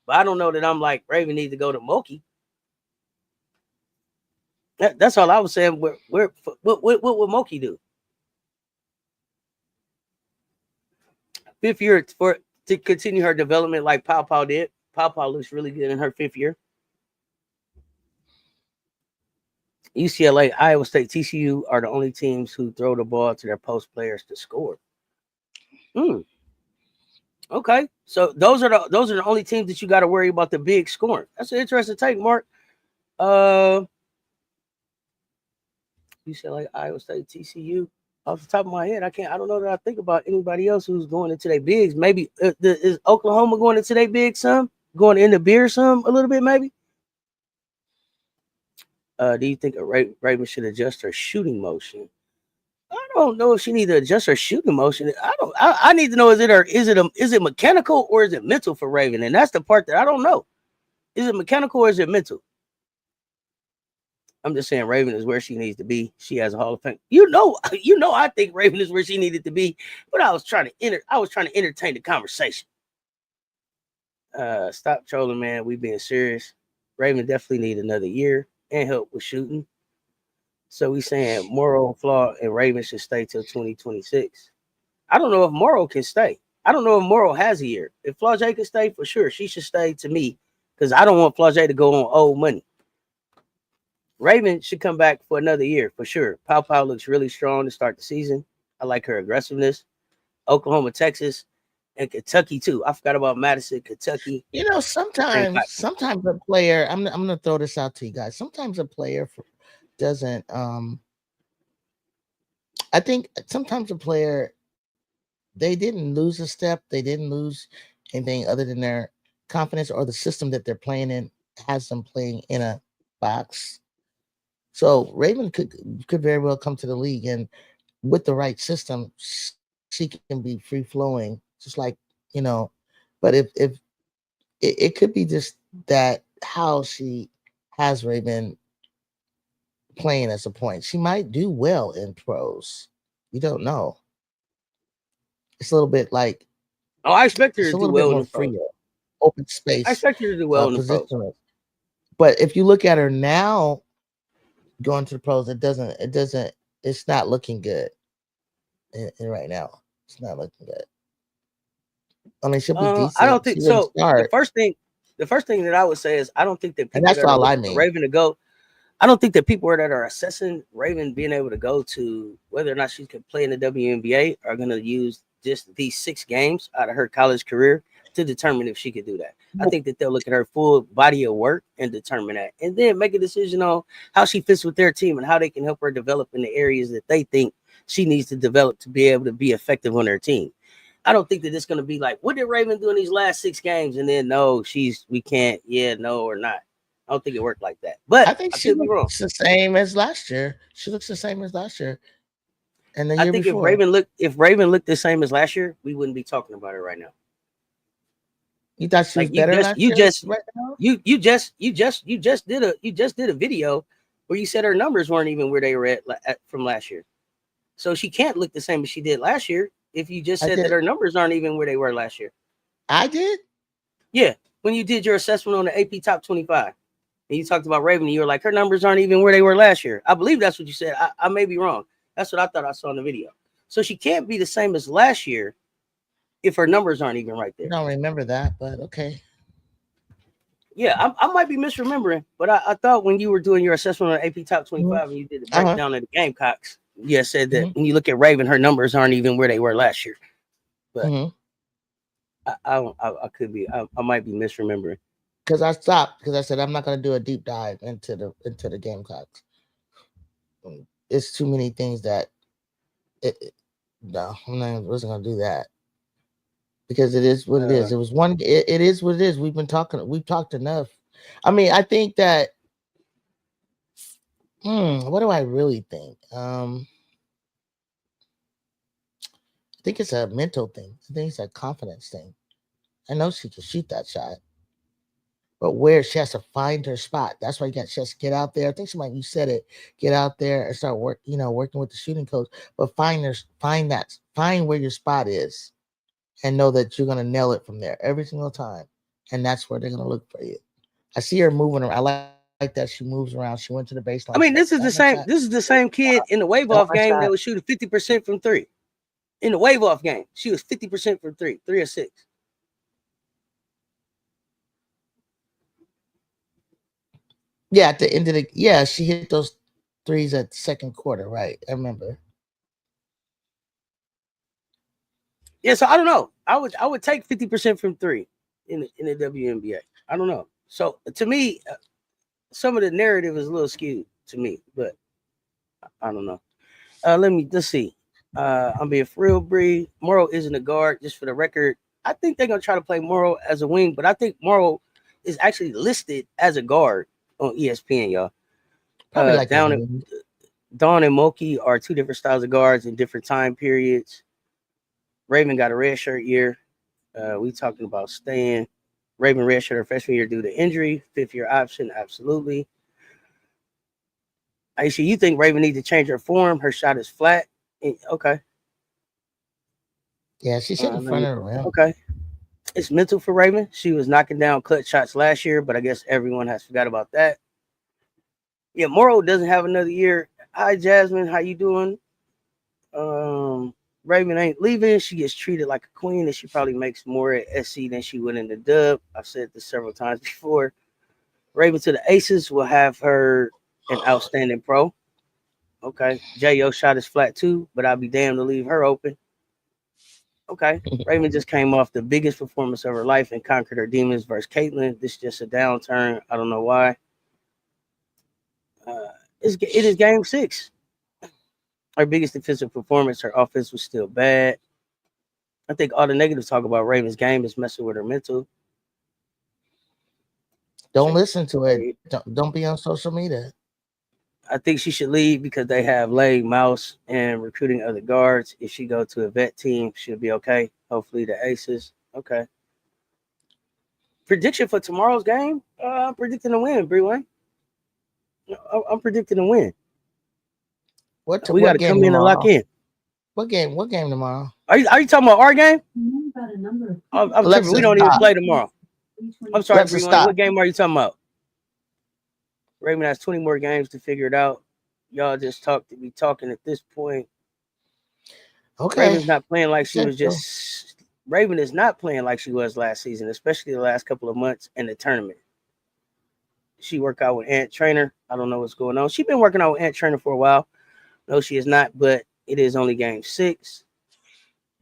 but I don't know that I'm like Raven needs to go to Moki. That's all I was saying. What would Moki do? 5th year to continue her development like Pau did. Pau looks really good in her 5th year. UCLA, Iowa State, TCU are the only teams who throw the ball to their post players to score. Okay, so those are the only teams that you got to worry about the big scoring. That's an interesting take, Mark. UCLA, Iowa State, TCU. Off the top of my head, I don't know that I think about anybody else who's going into their bigs. Maybe is Oklahoma going into their big some? Going into beer some a little bit, maybe? Do you think Raven should adjust her shooting motion? I don't know if she needs to adjust her shooting motion. I need to know, is it mechanical or is it mental for Raven? And that's the part that I don't know. Is it mechanical or is it mental? I'm just saying Raven is where she needs to be. She has a Hall of Fame. I think Raven is where she needed to be, but I was trying to entertain the conversation. Stop trolling, man. We being serious. Raven definitely need another year and help with shooting. So we saying Morrow flaw and Raven should stay till 2026. I don't know if Morrow can stay. I don't know if Morrow has a year. If Flau'jae can stay, for sure, she should stay to me because I don't want Flau'jae to go on old money. Raven should come back for another year for sure. Pau looks really strong to start the season. I like her aggressiveness. Oklahoma, Texas, and Kentucky too. I forgot about Madison, Kentucky. Sometimes a player. I'm gonna throw this out to you guys. Sometimes a player doesn't. I think sometimes a player they didn't lose a step. They didn't lose anything other than their confidence or the system that they're playing in has them playing in a box. So Raven could very well come to the league, and with the right system, she can be free flowing, just like But if it could be just that how she has Raven playing as a point, she might do well in pros. You don't know. It's a little bit like I expect her to it's a do little bit well more in the pros. free, open space. I expect her to do well in the pros. But if you look at her now going to the pros, it's not looking good. And right now, it's not looking good. I mean, she'll be decent. I don't think she wouldn't so. start. The first thing that I would say is I don't think that And people that's that are all I looking for mean. Raven to go. I don't think that people that are assessing Raven being able to go to whether or not she can play in the WNBA are going to use just these 6 games out of her college career to determine if she could do that. I think that they'll look at her full body of work and determine that, and then make a decision on how she fits with their team and how they can help her develop in the areas that they think she needs to develop to be able to be effective on their team. I don't think that it's going to be like, what did Raven do in these last 6 games? And then, no, we can't, yeah, no, or not. I don't think it worked like that. But I think she looks the same as last year. She looks the same as last year. And the year before. If Raven looked the same as last year, we wouldn't be talking about it right now. You thought she was better last year? You just did a video where you said her numbers weren't even where they were at from last year. So she can't look the same as she did last year if you just said that her numbers aren't even where they were last year. I did? Yeah. When you did your assessment on the AP Top 25 and you talked about Raven, you were like, her numbers aren't even where they were last year. I believe that's what you said. I may be wrong. That's what I thought I saw in the video. So she can't be the same as last year if her numbers aren't even right there. I don't remember that, but okay. Yeah, I might be misremembering, but I thought when you were doing your assessment on AP Top 25 and you did the breakdown of the Gamecocks, you said that when you look at Raven, her numbers aren't even where they were last year. But I could be, I might be misremembering. Because I stopped because I said I'm not going to do a deep dive into the Gamecocks. It's too many things that no, I wasn't going to do that. Because it is what it is. It was one. It is what it is. We've talked enough. I mean, I think that. What do I really think? I think it's a mental thing. I think it's a confidence thing. I know she can shoot that shot, but where she has to find her spot. That's why she has to get out there. I think you said it. Get out there and start working with the shooting coach. But find where your spot is. And know that you're gonna nail it from there every single time, and that's where they're gonna look for you. I see her moving around. I like that she moves around. She went to the baseline. I mean, this is the same. This is the same kid in the wave off game that was shooting 50% from 3. In the wave off game, she was 50% from 3 or 6. Yeah, at the end of she hit those 3s at the second quarter, right? I remember. Yeah, so I don't know. I would take 50% from 3 in the WNBA. I don't know. So to me, some of the narrative is a little skewed to me, but I don't know. Let's see. I'm being for real, Bree. Morrow isn't a guard, just for the record. I think they're gonna try to play Morrow as a wing, but I think Morrow is actually listed as a guard on ESPN, y'all. Probably like Dawn and Moki are 2 different styles of guards in different time periods. Raven got a red shirt year. We talking about staying. Raven red shirt her freshman year due to injury. 5th year option, absolutely. Aisha, you think Raven needs to change her form? Her shot is flat. Okay. Yeah, she's in front of her. Okay. It's mental for Raven. She was knocking down clutch shots last year, but I guess everyone has forgot about that. Yeah, Morrow doesn't have another year. Hi, Jasmine. How you doing? Raven ain't leaving. She gets treated like a queen, and she probably makes more at SC than she would in the dub. I've said this several times before. Raven to the Aces will have her an outstanding pro. Okay. J.O. shot is flat too, but I'll be damned to leave her open. Okay. Raven just came off the biggest performance of her life and conquered her demons versus Caitlin. This is just a downturn. I don't know why. It is game 6. Her biggest defensive performance, her offense was still bad. I think all the negative talk about Raven's game is messing with her mental. Don't listen to it. Don't be on social media. I think she should leave because they have Lay, Mouse, and recruiting other guards. If she go to a vet team, she'll be okay. Hopefully the Aces. Okay. Prediction for tomorrow's game? I'm predicting a win, Bree Wayne. I'm predicting a win. We got to come in and lock in. What game tomorrow? Are you talking about our game? I'm tripping. We don't even play tomorrow. I'm sorry, Bree Wayne. What game are you talking about? Raven has 20 more games to figure it out. Y'all just be talking at this point. Okay. Raven's not playing like she was just. Raven is not playing like she was last season, especially the last couple of months in the tournament. She worked out with Ant Trainer. I don't know what's going on. She's been working out with Ant Trainer for a while. No, she is not, but it is only game 6.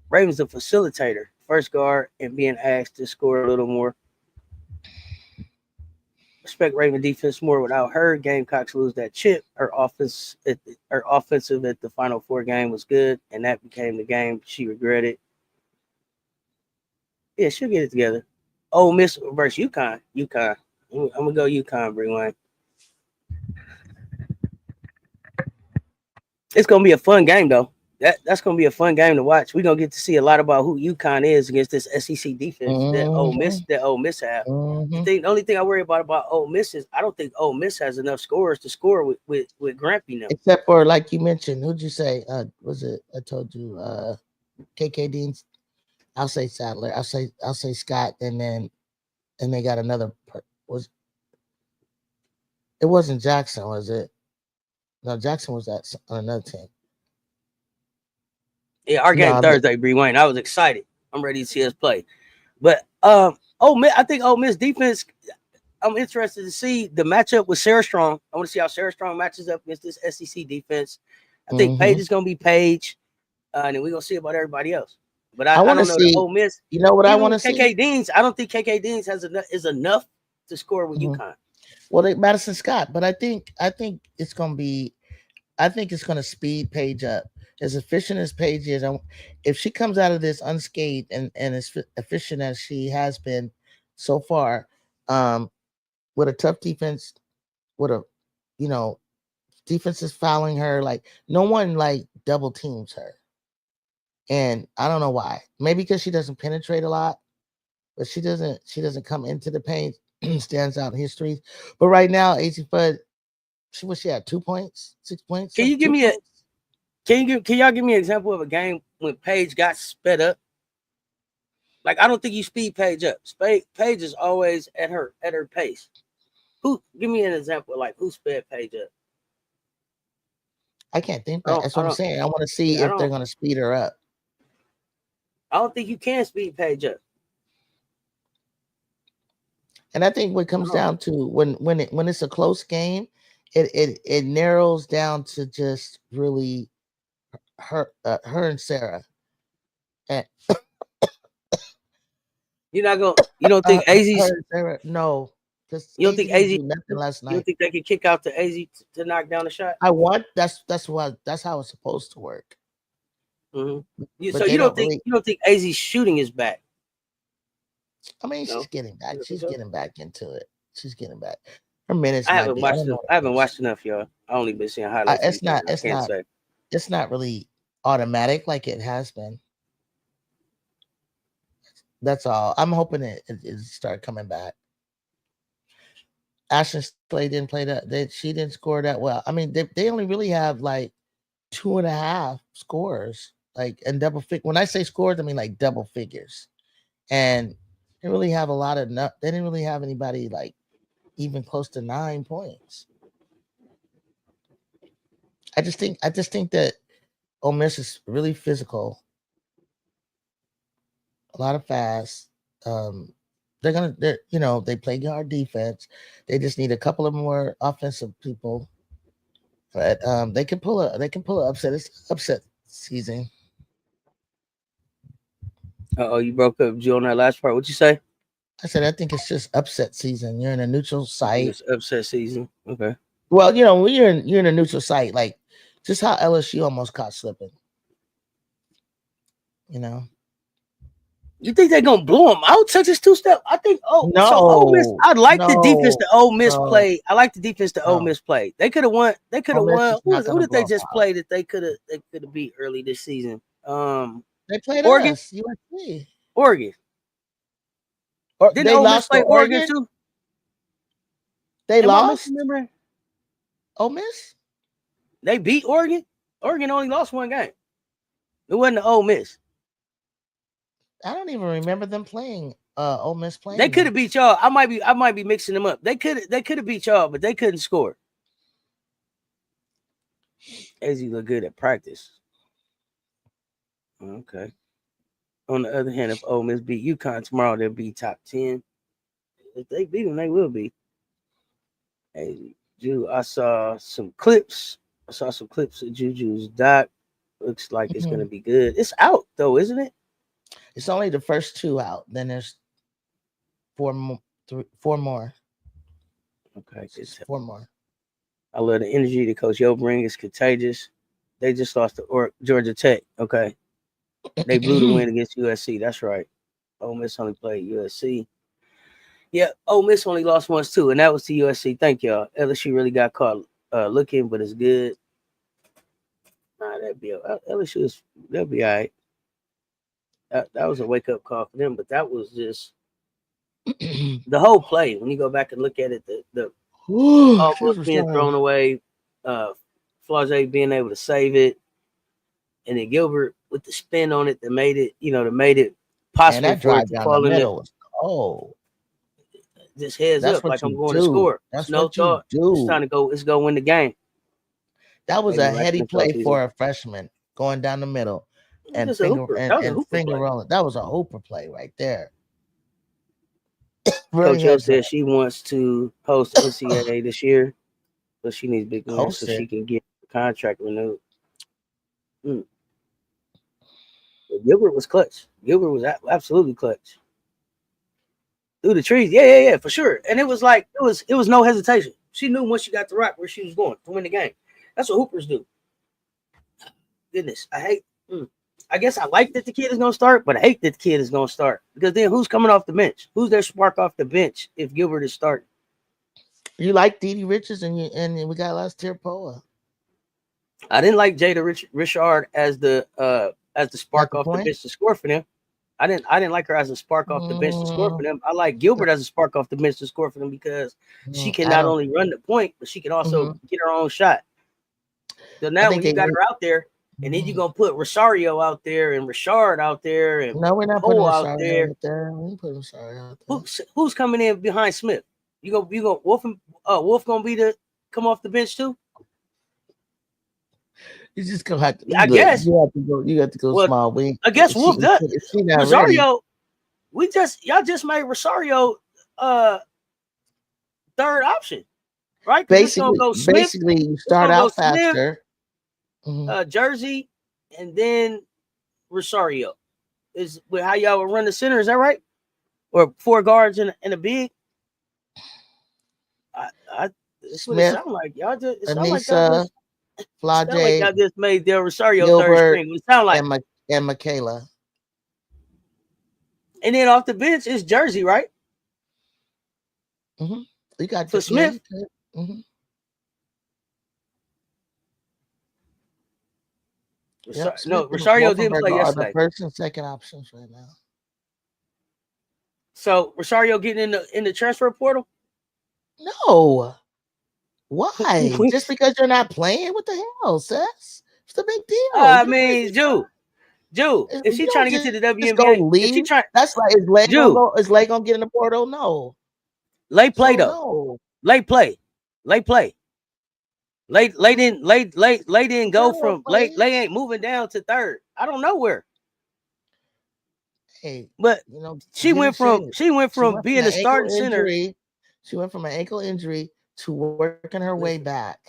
Raven's a facilitator, first guard, and being asked to score a little more. Respect Raven defense more. Without her, Gamecocks lose that chip. Her offensive at the Final Four game was good, and that became the game she regretted. Yeah, she'll get it together. Ole Miss versus UConn. UConn. I'm gonna go UConn, Brewine. It's gonna be a fun game though. That's gonna be a fun game to watch. We're gonna get to see a lot about who UConn is against this SEC defense that Ole Miss have. The only thing I worry about Ole Miss is I don't think Ole Miss has enough scorers to score with Grampy now. Except for, like you mentioned, who'd you say? Was it? I told you, KK Dean's. I'll say Sadler. I'll say Scott, and they got another. It wasn't Jackson, was it? No, Jackson was on another team. Yeah, our game Thursday, Bree Wayne. I was excited. I'm ready to see us play. But Ole Miss, I think Ole Miss defense. I'm interested to see the matchup with Sarah Strong. I want to see how Sarah Strong matches up against this SEC defense. I think Paige is going to be Paige, and then we're going to see about everybody else. But I want to see Ole Miss. You know what I want to see? KK Deans. I don't think KK Deans is enough to score with UConn. Well, Madison Scott, but I think it's going to be. I think it's going to speed Paige up. As efficient as Paige is, if she comes out of this unscathed and as efficient as she has been so far, with a tough defense, with a, defense is fouling her, like no one like double teams her. And I don't know why. Maybe because she doesn't penetrate a lot, but she doesn't come into the paint, stands out in history. But right now, AC Fudd, she had 2 points, 6 points. Can you give me Can y'all give me an example of a game when Paige got sped up? Like, I don't think you speed Paige up. Paige is always at her pace. Give me an example, like who sped Paige up? I can't think that. That's what I'm saying. I want to see if they're going to speed her up. I don't think you can speed Paige up. And I think what comes down to when it's a close game, it narrows down to just really her and Sarah. And you don't think AZ's no. You don't think AZ nothing last night? You don't think they can kick out to AZ to knock down the shot? That's how it's supposed to work. Mm-hmm. So you don't think AZ's shooting is back? I mean, she's getting back. She's getting back into it. She's getting back. Her minutes. I haven't watched enough, y'all. I only been seeing highlights. It's not really automatic like it has been. That's all. I'm hoping it start coming back. Ashton Slade didn't play that. She didn't score that well. I mean, they only really have like 2.5 scores, like and double figures. When I say scores, I mean like double figures. And they really have a lot of. They didn't really have anybody like even close to 9 points. I just think that Ole Miss is really physical. A lot of fast. They play hard defense. They just need a couple of more offensive people. But they can pull an upset. It's upset season. You broke up, Joe, on that last part. What'd you say? I said I think it's just upset season. You're in a neutral site. It's upset season. Okay. Well, when you're in a neutral site, like just how LSU almost caught slipping. You think they're gonna blow them out? Texas 2-step. I think. So Ole Miss. I like the defense that Ole Miss played. I like the defense that Ole Miss played. They could have won. They could have won. Who did they just play that they could have beat early this season? They played Oregon. USC. Oregon. Didn't Ole Miss play Oregon too? They lost. Ole Miss. They beat Oregon. Oregon only lost one game. It wasn't the Ole Miss. I don't even remember them playing Ole Miss playing. They could have beat y'all. I might be mixing them up. They could have beat y'all, but they couldn't score. As you look good at practice. Okay. On the other hand, if Ole Miss beat UConn tomorrow, they'll be top 10. If they beat them, they will be. Hey, Ju, I saw some clips. of Juju's doc. Looks like it's going to be good. It's out, though, isn't it? It's only the first 2 out. Then there's 4 more. Okay. It's 4 more. I love the energy that Coach Yo brings. It's contagious. They just lost to Georgia Tech. Okay. They blew the win against USC. That's right. Ole Miss only played USC. Yeah, Ole Miss only lost once too, and that was to USC. Thank y'all. LSU really got caught looking, but it's good. Nah, they'll be all right. That was a wake up call for them, but that was just the whole play. When you go back and look at it, the almost being thrown away, Flage being able to save it, and then Gilbert with the spin on it that made it possible for it to fall in the middle. Just heads up, like I'm going to score. That's no thought. It's time to go. Let's go win the game. That was a heady play for a freshman going down the middle and finger rolling. That was a hooper play right there. Coach Hill said she wants to host NCAA this year, but she needs big wins so she can get the contract renewed. Gilbert was clutch. Gilbert was absolutely clutch. Through the trees, yeah, for sure. And it was like it was no hesitation. She knew once she got the rock where she was going to win the game. That's what hoopers do. Goodness, I guess I like that the kid is gonna start, but I hate that the kid is gonna start because then who's coming off the bench? Who's their spark off the bench if Gilbert is starting? You like Dee Dee Richards and we got Last Poa. I didn't like Jada Richard as the spark off the bench to score for them. I didn't like her as a spark off the bench to score for them. I like Gilbert as a spark off the bench to score for them because she can not only run the point, but she can also get her own shot. So now when you got her out there, and then you're going to put Rosario out there and Richard out there and we're not Cole putting out there. Who's coming in behind Smith? You go Wolf going to be the come off the bench too? You just gonna have to. I guess you have to go small wing. I guess Wolf does. Rosario, y'all just made Rosario third option, right? Basically, you start out faster. Jersey, and then Rosario is how y'all would run the center. Is that right? Or 4 guards and a big. That's what it sounds like. Y'all just Anissa, Flage, y'all just made Del Rosario third string. It sound like and Michaela. And then off the bench is Jersey, right? You got for Smith. Rosario didn't play yesterday. The first and second options right now. So Rosario getting in the transfer portal? No. Why? Just because you're not playing? What the hell, Cess? What's the big deal? I mean, Ju, if she's trying to get to the WNBA, if she trying, that's like is Lay gonna get in the portal? No. Lay play though. Lay play. Lay didn't go from Lay ain't moving down to third. I don't know where. Hey, but she went from being a starting center. She went from an ankle injury to working her way back.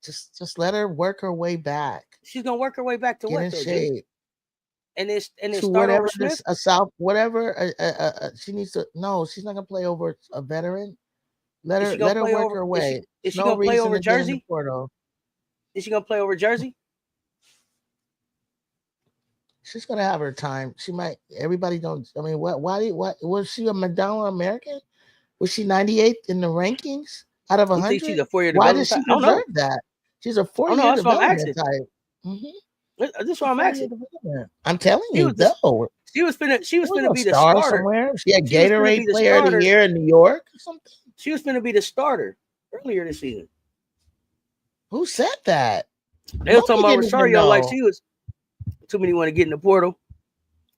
Just let her work her way back. She's gonna work her way back to what? Shape. And it's to whatever she needs to. No, she's not gonna play over a veteran. Let her work her way. Is she gonna play over Jersey? Is she gonna play over Jersey? She's gonna have her time. She might. Everybody don't. I mean, why was she a McDonald American? Was she 98th in the rankings out of 100? She's a 4-year Why does she deserve that? She's a 4-year development type. That's what I'm asking. I'm telling you, though. She was finna be the starter somewhere. She had Gatorade Player of the Year in New York or something. She was finna be the starter earlier this season. Who said that? They were talking about Rosario like she was. Too many want to get in the portal.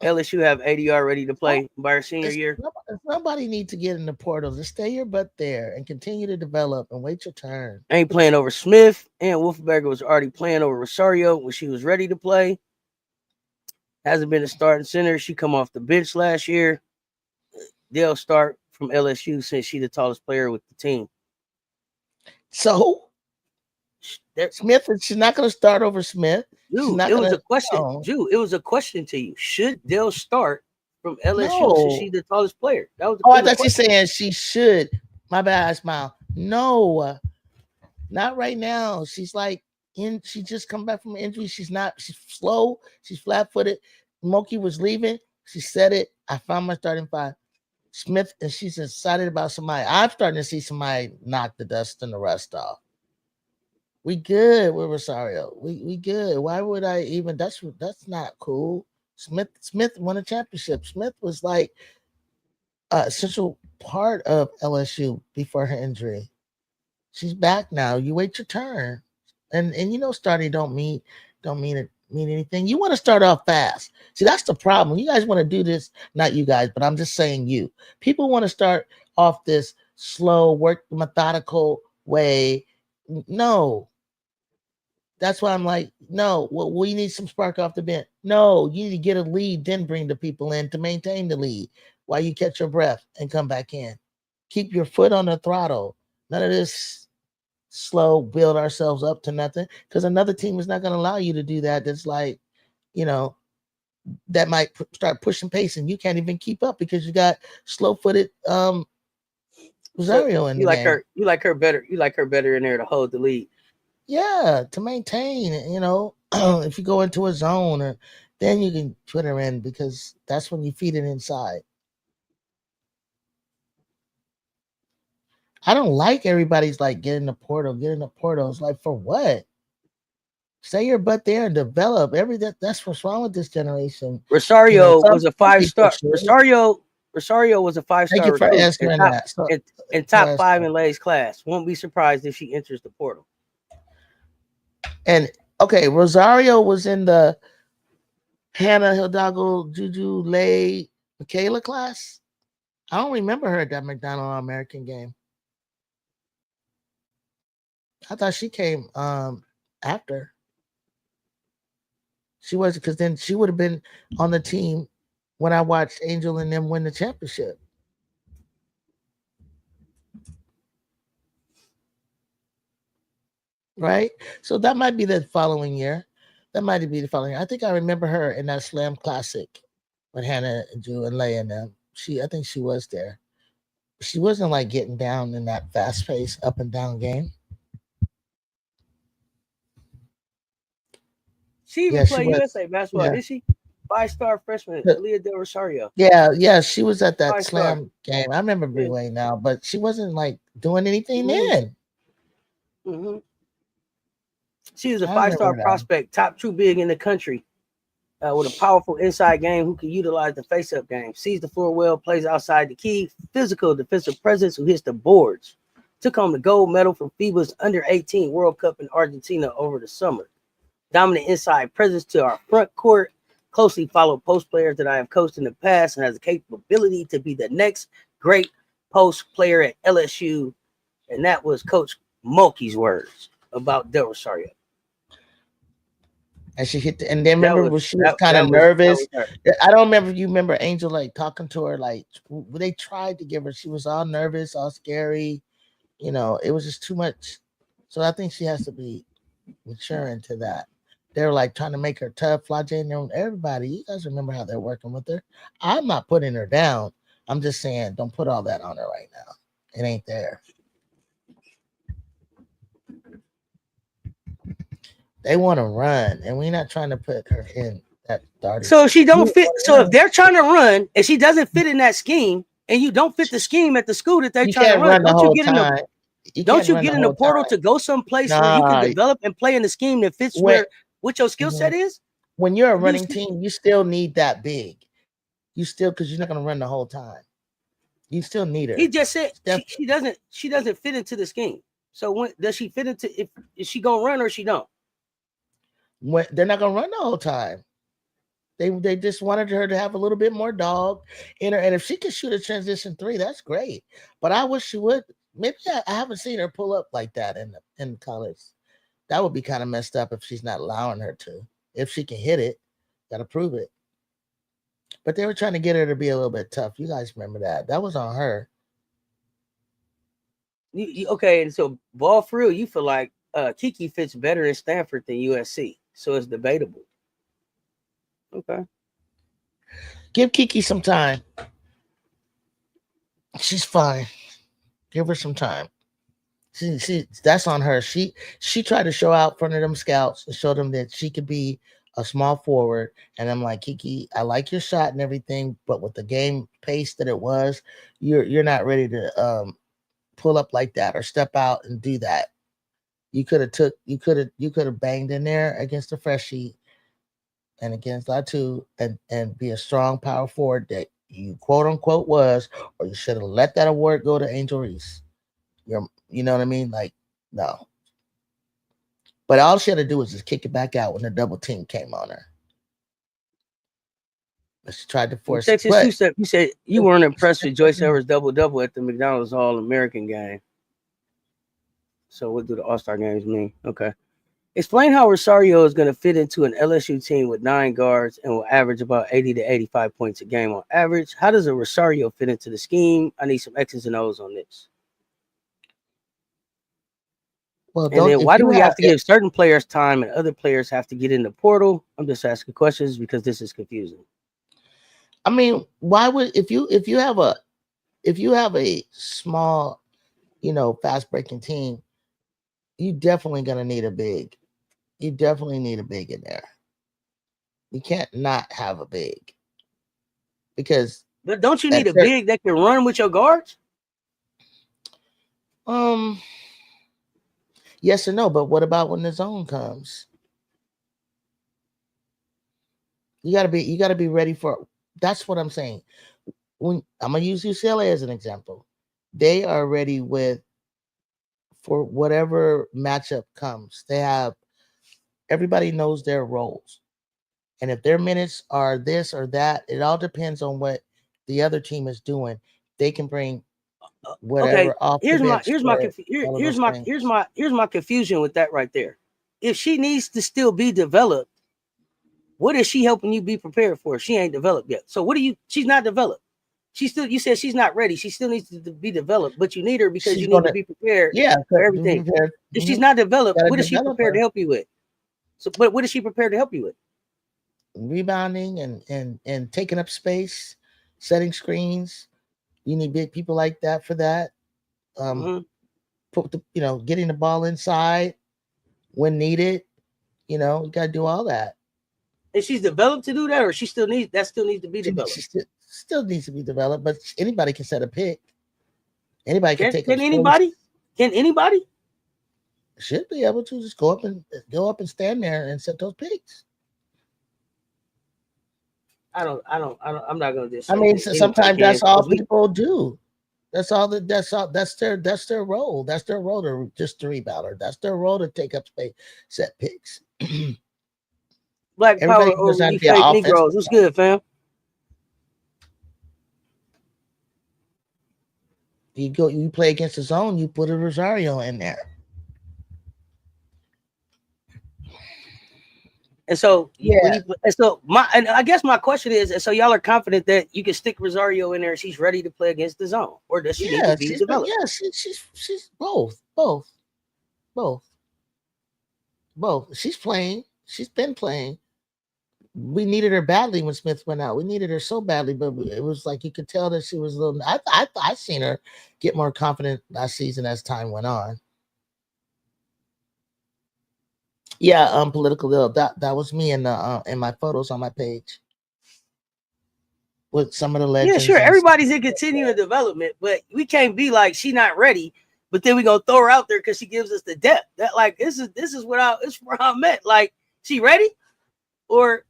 LSU have ADR ready to play by her senior year. Nobody needs to get in the portal. Just stay your butt there and continue to develop and wait your turn. Ain't playing over Smith. And Wolfberger was already playing over Rosario when she was ready to play. Hasn't been a starting center. She come off the bench last year. They'll start from LSU since she's the tallest player with the team. So Smith, she's not going to start over Smith. Dude, it was a question. Dude, it was a question to you. Should Dell start from LSU since she's the tallest player? That was. I thought you saying she should. My bad, I smile. No, not right now. She's like she just come back from an injury. She's slow. She's flat-footed. Moki was leaving. She said it. I found my starting five. Smith, and she's excited about somebody. I'm starting to see somebody knock the dust and the rust off. We good with Rosario. We good. Why would I even? That's not cool. Smith won a championship. Smith was like a central part of LSU before her injury. She's back now. You wait your turn, and starting don't mean anything. You want to start off fast. See, that's the problem. You guys want to do this, not you guys, but I'm just saying you. People want to start off this slow, work methodical way. No. That's why I'm like, no, we need some spark off the bench. No, you need to get a lead, then bring the people in to maintain the lead while you catch your breath and come back in. Keep your foot on the throttle. None of this slow build ourselves up to nothing, because another team is not going to allow you to do that. That's like, that might start pushing pace and you can't even keep up because you got slow-footed Rosario in the game. You like her better. You like her better in there to hold the lead. Yeah, to maintain, if you go into a zone, then you can put her in because that's when you feed it inside. I don't like everybody's like get in the portal. It's like, for what? Stay your butt there and develop. That's what's wrong with this generation. Rosario was a 5-star. Rosario was a 5-star recruit in top 5 in Lay's class. Won't be surprised if she enters the portal. And okay, Rosario was in the Hannah, Hidalgo, Juju, Lay, Michaela class. I don't remember her at that McDonald All-American game. I thought she came after. She was, because then she would have been on the team when I watched Angel and them win the championship. Right? So that might be the following year. I think I remember her in that Slam Classic with Hannah and Drew and Leia and them. I think she was there. She wasn't like getting down in that fast pace up and down game. She even played USA basketball, did she? 5-star freshman, Leah Del Rosario. Yeah, she was at that Slam game. I remember Breeway now, but she wasn't like doing anything then. Mm-hmm. She was a 5-star prospect, top true big in the country, with a powerful inside game who can utilize the face-up game, sees the floor well, plays outside the key, physical defensive presence who hits the boards. Took home the gold medal from FIBA's Under-18 World Cup in Argentina over the summer. Dominant inside presence to our front court, closely followed post players that I have coached in the past, and has the capability to be the next great post player at LSU. And that was Coach Mulkey's words about Del Rosario. And she hit and then remember she was kind of nervous. I don't remember. You remember Angel like talking to her, like they tried to give her, she was all nervous, all scary. It was just too much. So I think she has to be mature into that. They're like trying to make her tough, Flagey and everybody. You guys remember how they're working with her. I'm not putting her down. I'm just saying, don't put all that on her right now. It ain't there. They want to run, and we're not trying to put her in that starting. So if she don't fit, so if they're trying to run and she doesn't fit in that scheme, and you don't fit the scheme at the school that they're trying to run, don't you get in the portal to go someplace where you can develop and play in the scheme that fits what your skill set is? When you're a running team, you still need that big. Because you're not going to run the whole time. You still need her. He just said she doesn't fit into the scheme. So when does she fit into? Is she gonna run or she don't? They're not gonna run the whole time. They just wanted her to have a little bit more dog in her. And if she could shoot a transition three, that's great. But I wish she would. Maybe I haven't seen her pull up like that in college. That would be kind of messed up if she's not allowing her to. If she can hit it, gotta prove it. But they were trying to get her to be a little bit tough. You guys remember that? That was on her. Okay, and so ball for real, you feel like Kiki fits better in Stanford than USC, so it's debatable. Okay, give Kiki some time. She's fine. Give her some time. She that's on her. She tried to show out in front of them scouts and show them that she could be a small forward. And I'm like, Kiki, I like your shot and everything, but with the game pace that it was, you're not ready to pull up like that or step out and do that. You could have banged in there against the freshie and against Latu and be a strong power forward that you quote unquote was, or you should have let that award go to Angel Reese. You know what I mean? Like, no. But all she had to do was just kick it back out when the double team came on her. She tried to force it. Texas, you said you weren't impressed with Joyce Edwards double-double at the McDonald's All-American game. So what do the All-Star games mean? Okay. Explain how Rosario is going to fit into an LSU team with 9 guards and will average about 80 to 85 points a game on average. How does a Rosario fit into the scheme? I need some X's and O's on this. Well, and then why do we have to give certain players time and other players have to get in the portal? I'm just asking questions because this is confusing. I mean, why would if you have a small, fast breaking team, you definitely gonna need a big. You definitely need a big in there. You can't not have a big because. But don't you need a big that can run with your guards? Yes or no, but what about when the zone comes? You gotta be ready for. That's what I'm saying. When I'm gonna use UCLA as an example, they are ready for whatever matchup comes. They have everybody knows their roles, and if their minutes are this or that, it all depends on what the other team is doing. They can bring whatever off. Here's my confusion with that right there. If she needs to still be developed, what is she helping you be prepared for? She ain't developed yet. So she's not developed. You said she's not ready. She still needs to be developed, but you need her because you need to be prepared for everything. If she's not developed, what is she prepared to help you with? So, but what is she prepared to help you with? Rebounding and taking up space, setting screens. You need big people like that for that. Getting the ball inside when needed. You gotta do all that. And she's developed to do that, or she still needs to be developed. She still needs to be developed, but anybody can set a pick. Anybody can take. Can anybody? Can anybody? Should be able to just go up and stand there and set those picks. I'm not gonna do. I mean, sometimes that's all people do. That's their role. That's their role to just to rebounder. That's their role to take up space, set picks. Black power over you fake Negroes. What's good, fam? You play against the zone, you put a Rosario in there. And so, and I guess my question is, so y'all are confident that you can stick Rosario in there and she's ready to play against the zone, or does she need to be developed? Yeah, she's both. She's playing. She's been playing. We needed her badly when Smith went out. We needed her so badly, but it was like you could tell that she was a little. I seen her get more confident last season as time went on. Yeah, political ill. That was me in my photos on my page with some of the legends. Yeah, sure. Everybody's in continuing development, but we can't be like she's not ready. But then we gonna throw her out there because she gives us the depth. That like this is where I'm at. Like, she ready or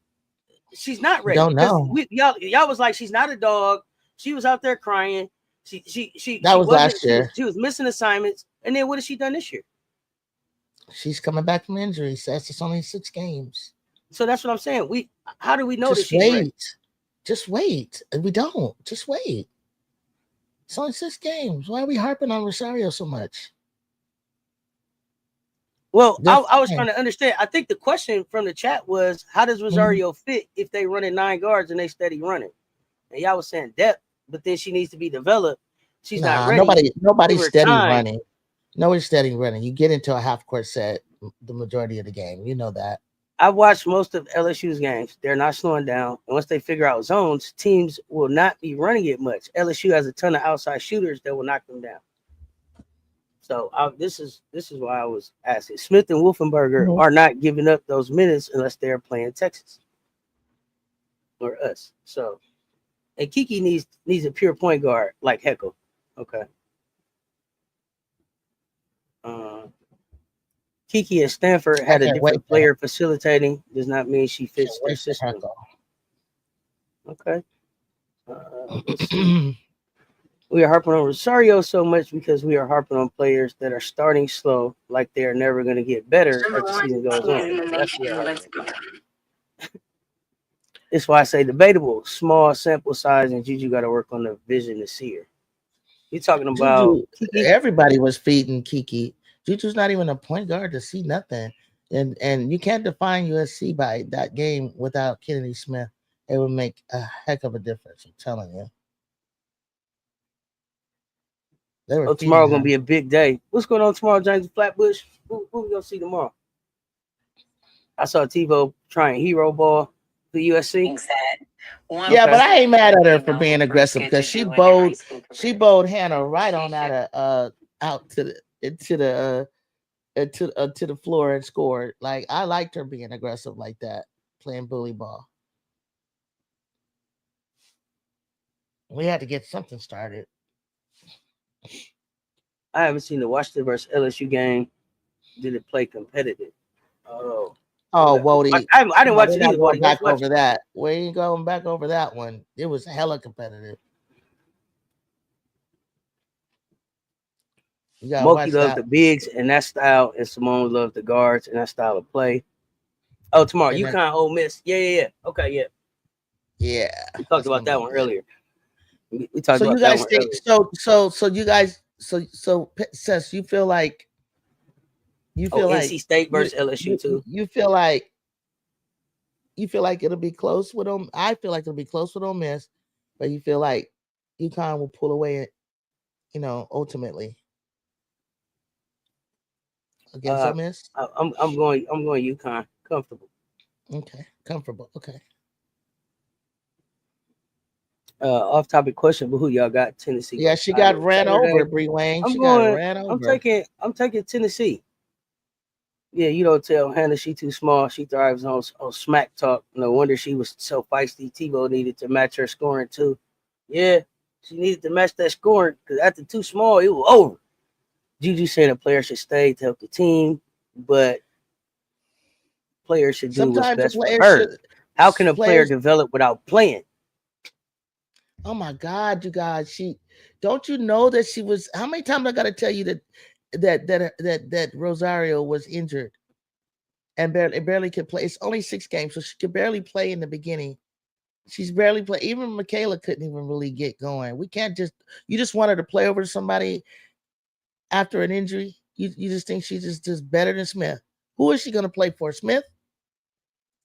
she's not ready? Don't know. Y'all was like she's not a dog. She was out there crying. That was last year. She was missing assignments, and then what has she done this year? She's coming back from injury. So it's only 6 games. So that's what I'm saying. How do we know that she's ready? Just wait. We don't. Just wait. It's only 6 games. Why are we harping on Rosario so much? Well, I was trying to understand. I think the question from the chat was, how does Rosario fit if they running 9 guards and they steady running? And y'all was saying depth, but then she needs to be developed. She's not ready. Nobody's steady running. Nobody's steady running. You get into a half court set the majority of the game. You know that. I watched most of LSU's games. They're not slowing down. And once they figure out zones, teams will not be running it much. LSU has a ton of outside shooters that will knock them down. So this is why I was asking. Smith and Wolfenberger are not giving up those minutes unless they're playing Texas or us. So, and Kiki needs a pure point guard like Heckle. Okay. Kiki at Stanford had a different player facilitating. Does not mean she fits their system. Okay. Let's see. We are harping on Rosario so much because we are harping on players that are starting slow, like they are never going to get better as the season goes on. That's why I say debatable. Small sample size, and Juju got to work on the vision to see her. You talking about Juju, everybody was feeding Kiki. Juju's not even a point guard to see nothing. And you can't define USC by that game without Kennedy Smith. It would make a heck of a difference, I'm telling you. Tomorrow gonna be a big day. What's going on tomorrow, James Flatbush? Who we gonna see tomorrow? I saw TiVo trying hero ball for USC. Yeah, but I ain't mad at her for being aggressive because she bowled Hannah right on out to the floor and scored. Like, I liked her being aggressive like that, playing bully ball. We had to get something started. I haven't seen the Washington versus LSU game. Did it play competitive? Oh, Wody. I didn't watch it either. Going back over that. We ain't going back over that one. It was hella competitive. Moki loves the bigs and that style, and Simone loves the guards and that style of play. Oh, tomorrow, UConn, Ole Miss. Yeah. Okay, yeah. We talked about that one earlier. We talked about that one earlier. So you guys, Cess, you feel like NC State versus LSU too. You feel like it'll be close with them. I feel like it'll be close with Ole Miss, but you feel like UConn will pull away, ultimately against Ole Miss. I'm going UConn. Comfortable. Okay, comfortable. Okay. Off-topic question, but who y'all got? Tennessee. Yeah, she got ran over, Bree Wayne. I'm taking Tennessee. Yeah, you don't tell Hannah she too small. She thrives on smack talk. No wonder she was so feisty. TiVo needed to match her scoring too. Yeah, she needed to match that scoring because after too small, it was over. Juju said a player should stay to help the team, but players should do what's best for her. How can a player develop without playing? Oh my God, you guys! Don't you know that she was? How many times I got to tell you that Rosario was injured and barely could play? It's only 6 games, so she could barely play in the beginning. She's barely play. Even Michaela couldn't even really get going. We can't you just want her to play over somebody after an injury. You just think she's just better than Smith. Who is she going to play for? Smith?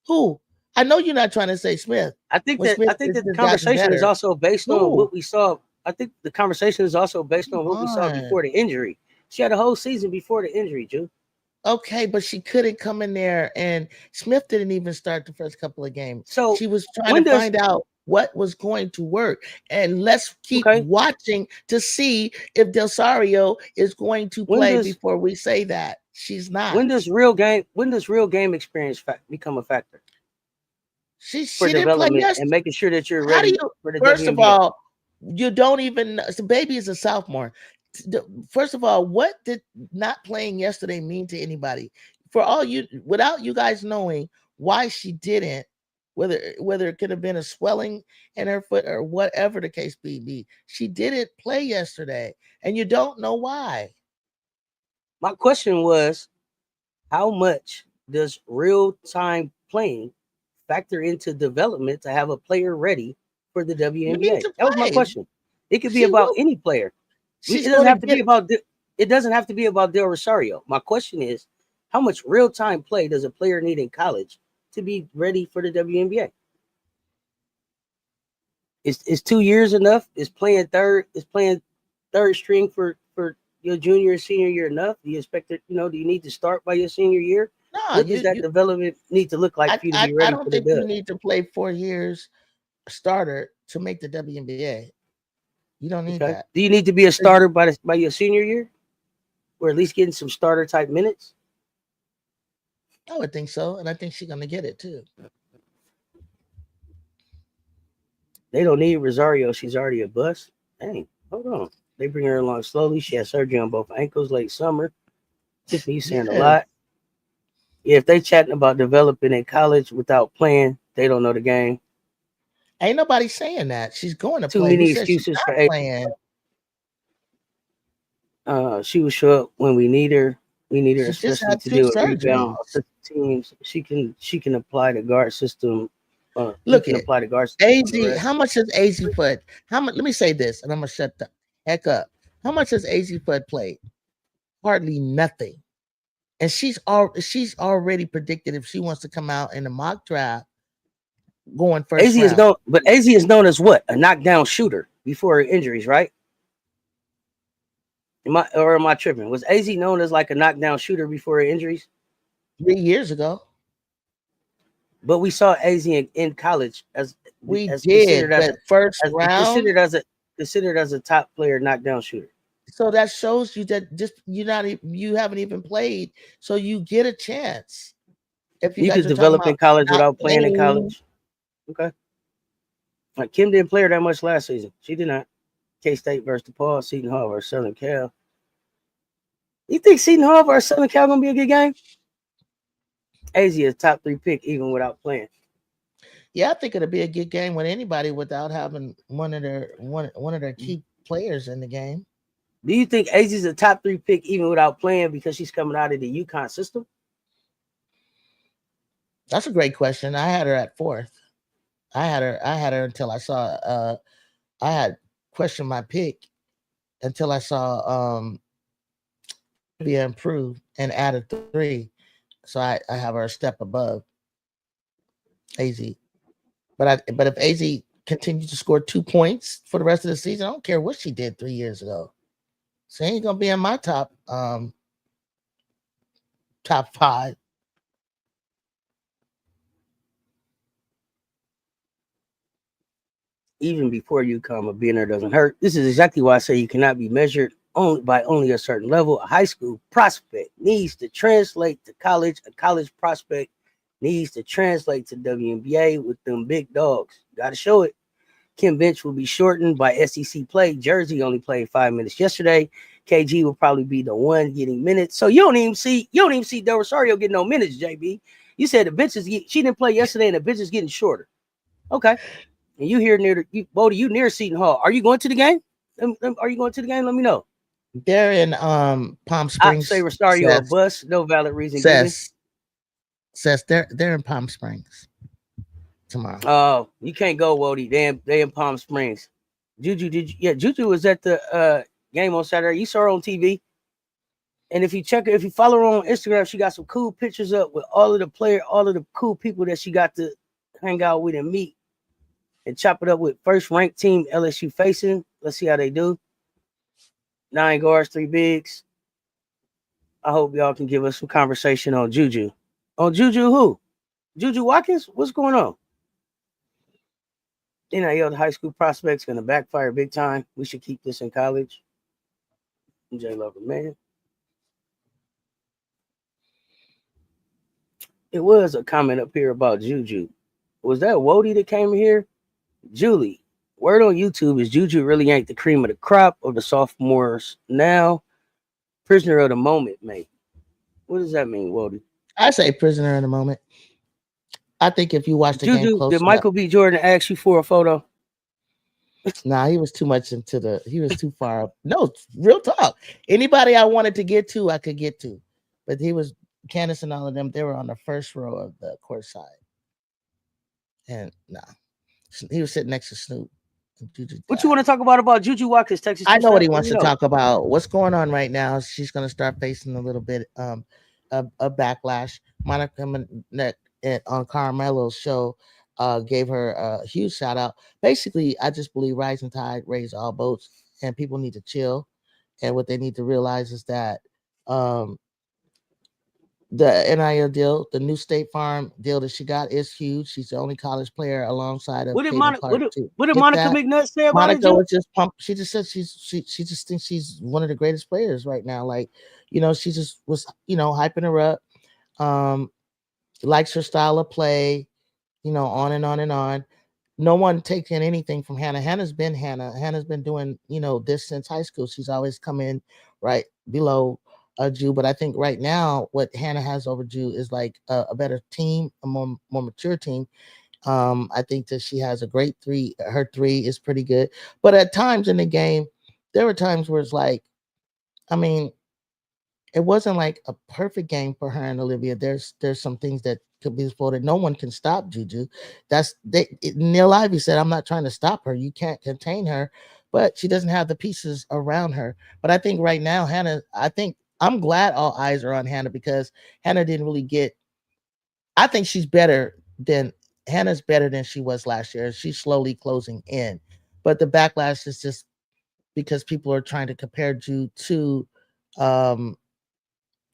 Who? I know you're not trying to say Smith. I think that the conversation is also based on what we saw. I think the conversation is also based on what we saw before the injury. She had a whole season before the injury, Ju. Okay, but she couldn't come in there, and Smith didn't even start the first couple of games. So she was trying to find out what was going to work, and let's keep watching to see if Rosario is going to play before we say that she's not. When does real game experience become a factor? She didn't play yesterday. And making sure that you're ready for the first WNBA. Of all, you don't even. The baby is a sophomore. First of all, what did not playing yesterday mean to anybody? Without you guys knowing why she didn't, whether it could have been a swelling in her foot or whatever the case be, she didn't play yesterday, and you don't know why. My question was, how much does real time playing factor into development to have a player ready for the You need WNBA? to That was my play. question. It could be She about will. any player. It She's doesn't going to have to be get. about. It doesn't have to be about Del Rosario. My question is, how much real time play does a player need in college to be ready for the WNBA? Is 2 years enough? Is playing third string for your junior and senior year enough? Do you expect it? Do you need to start by your senior year? No, What does that development need to look like for you to be I ready don't for the think you dub? need to play 4 years starter to make the WNBA. You don't need Okay. that. Do you need to be a starter by your senior year, or at least getting some starter type minutes? I would think so, and I think she's gonna get it too. They don't need Rosario. She's already a bust. Dang, hold on. They bring her along slowly. She had surgery on both ankles late summer. Tiffany, you saying a Yeah, lot. Yeah, if they chatting about developing in college without playing, they don't know the game. ain't nobody saying that she's going to Too play. Who many says she's excuses for not A. playing? She will show up when we need her. We need her She just especially had to 2 deal with rebound surgeries. teams. She can apply the guard system. We Look can at apply the guard system to the AZ. rest. How much does AZ Foot? How much? Let me say this, and I'm gonna shut the heck up. How much has AZ Foot played? Hardly nothing. And she's already predicted if she wants to come out in the mock draft going AZ first is round. known, but AZ is known as what? A knockdown shooter before her injuries, right? Am I tripping? Was AZ known as like a knockdown shooter before her injuries? 3 years ago. But we saw AZ in college We as did, but first round. considered as a top player knockdown shooter. So that shows you that just you haven't even played, so you get a chance. If you You guys could are talking develop in about college not without playing in playing, college. Okay. Like Kim didn't play her that much last season. She did not. K State versus DePaul, Seton Hall versus Southern Cal. You think Seton Hall versus Southern Cal gonna be a good game? AZ is top 3 pick even without playing. yeah, I think it'll be a good game with anybody without having one of their key players in the game. Do you think AZ is a top 3 pick even without playing because she's coming out of the UConn system? That's a great question. I had her at 4th. I had her until I saw I had questioned my pick until I saw be improved and added 3. So I have her a step above AZ. But if AZ continues to score 2 points for the rest of the season, I don't care what she did 3 years ago. She ain't gonna be in my top 5. Even before UConn, a being there doesn't hurt. This is exactly why I say you cannot be measured only a certain level. A high school prospect needs to translate to college. A college prospect needs to translate to WNBA with them big dogs. Got to show it. Kim Bench will be shortened by SEC play. Jersey only played 5 minutes yesterday. KG will probably be the one getting minutes. So you don't even see Del Rosario getting no minutes, JB. You said the bench she didn't play yesterday and the bench is getting shorter. Okay. And you here Bodie, you near Seton Hall. Are you going to the game? Are you going to the game? Let me know. They're in Palm I say Springs. Rosario a bus. No valid reason given. Says they're in Palm Springs tomorrow. Oh, you can't go, Wody. They in Palm Springs. Juju was at the game on Saturday. You saw her on TV. And if you follow her on Instagram, she got some cool pictures up with all of the cool people that she got to hang out with and meet and chop it up with first ranked team LSU facing. Let's see how they do. 9 guards, 3 bigs. I hope y'all can give us some conversation on Juju. On Juju who? Juju Watkins? What's going on? NIL, the high school prospects going to backfire big time. We should keep this in college. J Lover, man. It was a comment up here about Juju. Was that Wody that came here? Julie, word on YouTube is Juju really ain't the cream of the crop of the sophomores now. Prisoner of the moment, mate. What does that mean, Wody? I say prisoner in the moment. I think if you watch the game Juju, did close Michael B. Jordan ask you for a photo? Nah, he was too much he was too far up. No, real talk. Anybody I wanted to get to, I could get to. But Candace and all of them, they were on the first row of the court side. And no, he was sitting next to Snoop. What you want to talk about Juju Watkins, Texas I Too know what he Short? Let wants me to know. talk about. What's going on right now? She's going to start facing a little bit a backlash. Monica on Carmelo's show gave her a huge shout out. Basically, I just believe rising tide raise all boats, and people need to chill. And what they need to realize is that um, the NIL deal, the new State Farm deal that she got is huge. She's the only college player alongside of What did Caitlin Monica? Clark to What did get Monica that. McNutt say about it, Monica Ju? was just pumped. She just said she just thinks she's one of the greatest players right now. Like, she just was, hyping her up. Um, likes her style of play, on and on and on. No one taking anything from Hannah. Hannah's been Hannah. Hannah's been doing, this since high school. She's always come in right below Ju. But I think right now what Hannah has over Ju is like a better team, a more mature team. I think that she has a great three. Her three is pretty good. But at times in the game, there were times where it's like, I mean, it wasn't like a perfect game for her and Olivia. There's some things that could be explored. No one can stop Juju. Neil Ivy said, I'm not trying to stop her. You can't contain her, but she doesn't have the pieces around her. But I think right now, Hannah, I'm glad all eyes are on Hannah because Hannah didn't really get, I think she's better than Hannah's better than she was last year. She's slowly closing in. But the backlash is just because people are trying to compare Ju to um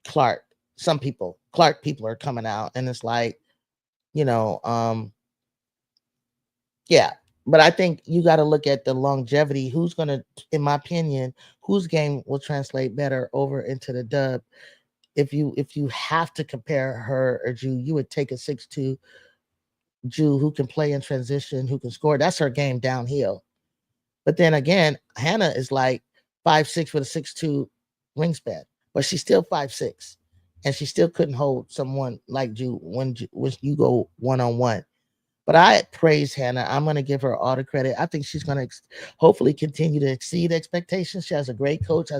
Clark. Some people, Clark people are coming out and it's like, you know, um, yeah. But I think you got to look at the longevity. Who's going to, in my opinion, whose game will translate better over into the dub? If you have to compare her or Ju, you would take a 6'2" Ju who can play in transition, who can score. That's her game downhill. But then again, Hannah is like 5'6" with a 6'2" wingspan, but she's still 5'6", and she still couldn't hold someone like Ju when you go one on one. But I praise Hannah. I'm going to give her all the credit. I think she's going to hopefully continue to exceed expectations. She has a great coach,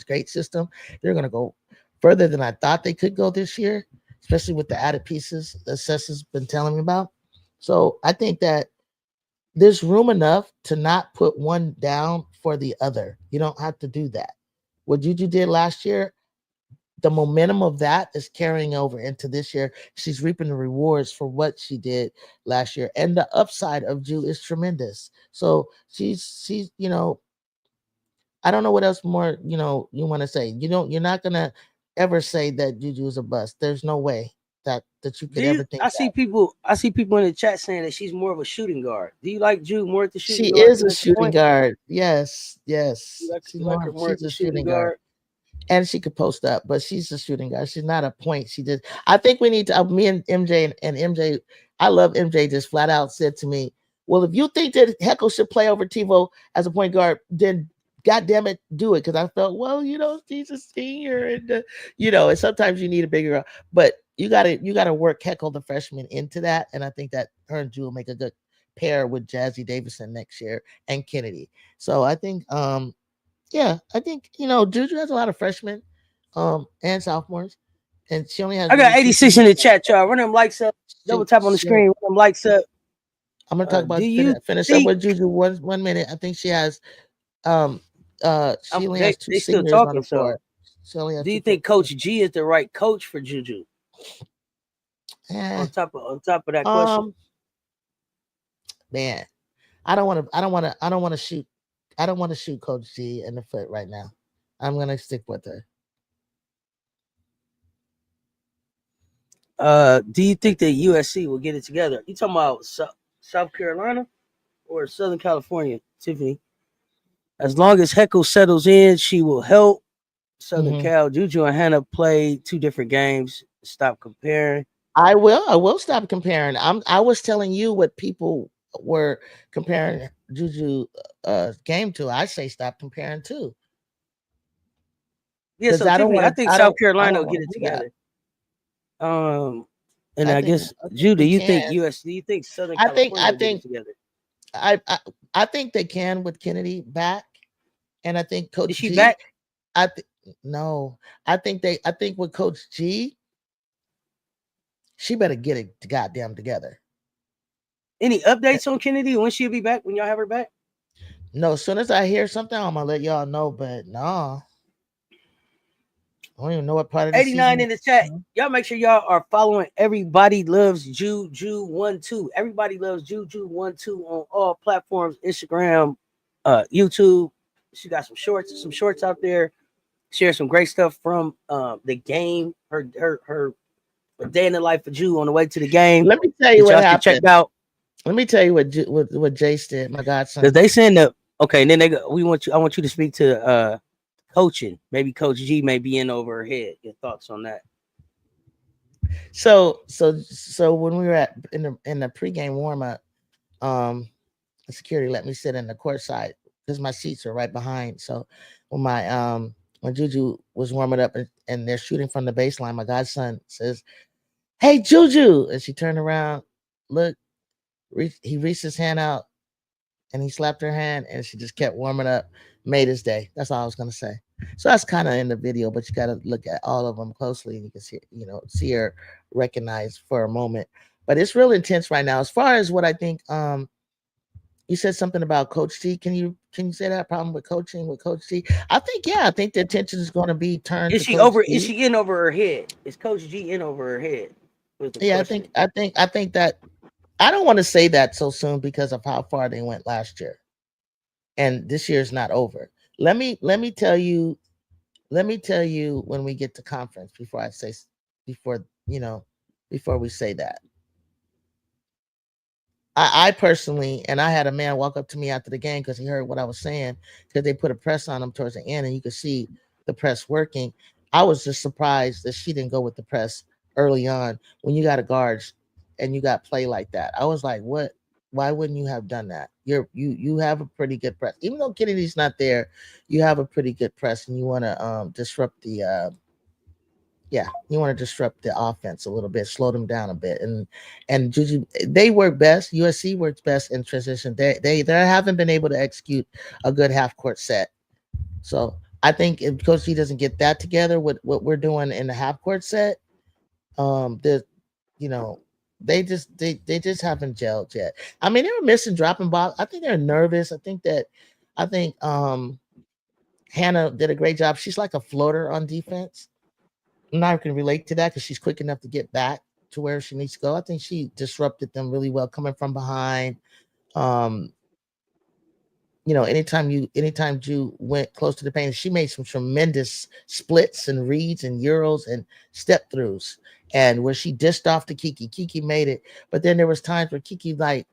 great system. They're going to go further than I thought they could go this year, especially with the added pieces that Cess has been telling me about. So I think that there's room enough to not put one down for the other. You don't have to do that. What Juju did last year, the momentum of that is carrying over into this year. She's reaping the rewards for what she did last year. And the upside of Ju is tremendous. So she's, I don't know what else more, you want to say. You're not gonna ever say that Juju is a bust. There's no way that you could ever think I that. see people in the chat saying that she's more of a shooting guard. Do you like Ju more at the She shooting guard is than a at the shooting point? guard. Yes, yes. You like her more at She's the a shooting shooting guard. guard? And she could post up, but she's a shooting guard. She's not a point. She did. I think we need to. Me and MJ and MJ. I love MJ. Just flat out said to me, "Well, if you think that Heckle should play over TiVo as a point guard, then God damn it, do it." Because I felt, well, she's a senior, and and sometimes you need a bigger. But you gotta work Heckle the freshman into that, and I think that her and Jewel will make a good pair with Jazzy Davison next year and Kennedy. So I think yeah, I think Juju has a lot of freshmen, and sophomores, and she only has I got really two 86 seniors. in the chat, y'all. Run them likes up. Double tap on the She only, screen. Run them likes up. I'm gonna talk Do about you finish up think with Juju one minute. I think she has she only has two they still seniors on talking? the So, floor. She only has do two you think Coach G is the right coach for Juju? eh, On top of that question, um man, I don't want to shoot Coach G in the foot right now. I'm gonna stick with her. do you think that USC will get it together? You talking about South Carolina or Southern California, Tiffany? As long as Heckle settles in, she will help Southern Hmm. Cal. Juju and Hannah play two different games. Stop comparing. I will stop comparing. I was telling you what people were comparing Juju game to. I say stop comparing too. Yeah, Because so I don't Tiffany, want I to think I South don't I Carolina don't will want get to it do that. together. And I I think guess I think Ju, do we you think can. US? Do you think Southern I think California I will get it think together? I I, I think they can with Kennedy back. And I think Is Coach she G, back? no. I think with Coach G, she better get it goddamn together. Any updates on Kennedy? When she'll be back? When y'all have her back? No, as soon as I hear something, I'm gonna let y'all know. But no, I don't even know what part of the 89 season. in the chat. Y'all make sure y'all are following Everybody Loves JuJu12. Everybody Loves JuJu12 on all platforms, Instagram, YouTube. She got some shorts out there. Share some great stuff from the game. Her a day in the life of Ju on the way to the game. Let me tell you what happened. Check out. Let me tell you what Jace did, my godson. Because they saying that okay, and then I want you to speak to coaching. Maybe Coach G may be in over her head. Your thoughts on that? So when we were in the pregame warm up, security let me sit in the court side because my seats are right behind. So when Juju was warming up and they're shooting from the baseline, my godson says, "Hey Juju," and she turned around, look, he reached his hand out and he slapped her hand, and she just kept warming up. Made his day. That's all I was gonna say. So that's kind of in the video, but you got to look at all of them closely, and you can see her recognized for a moment. But it's real intense right now. As far as what I think, you said something about Coach T. Can you say that problem with coaching with Coach T? I think the attention is going to be turned Is to she Coach over? T. Is she in over her head? Is Coach G in over her head? Yeah, question. I think that I don't want to say that so soon because of how far they went last year, and this year's not over. Let me tell you. Let me tell you when we get to conference before before we say that. I personally, and I had a man walk up to me after the game because he heard what I was saying, because they put a press on him towards the end and you could see the press working. I was just surprised that she didn't go with the press early on when you got a guards and you got play like that. I was like, what? Why wouldn't you have done that? You have a pretty good press. Even though Kennedy's not there, you have a pretty good press and you want to disrupt the you want to disrupt the offense a little bit, slow them down a bit, and Juju, they work best. USC works best in transition. They haven't been able to execute a good half court set. So I think if Coach G doesn't get that together with what we're doing in the half court set, the you know they just haven't gelled yet. I mean, they were missing dropping balls. I think they're nervous. I think Hannah did a great job. She's like a floater on defense. Now can relate to that because she's quick enough to get back to where she needs to go. I think she disrupted them really well coming from behind. Um, anytime you went close to the paint, she made some tremendous splits and reads and euros and step throughs. And where she dished off to Kiki made it. But then there was times where Kiki like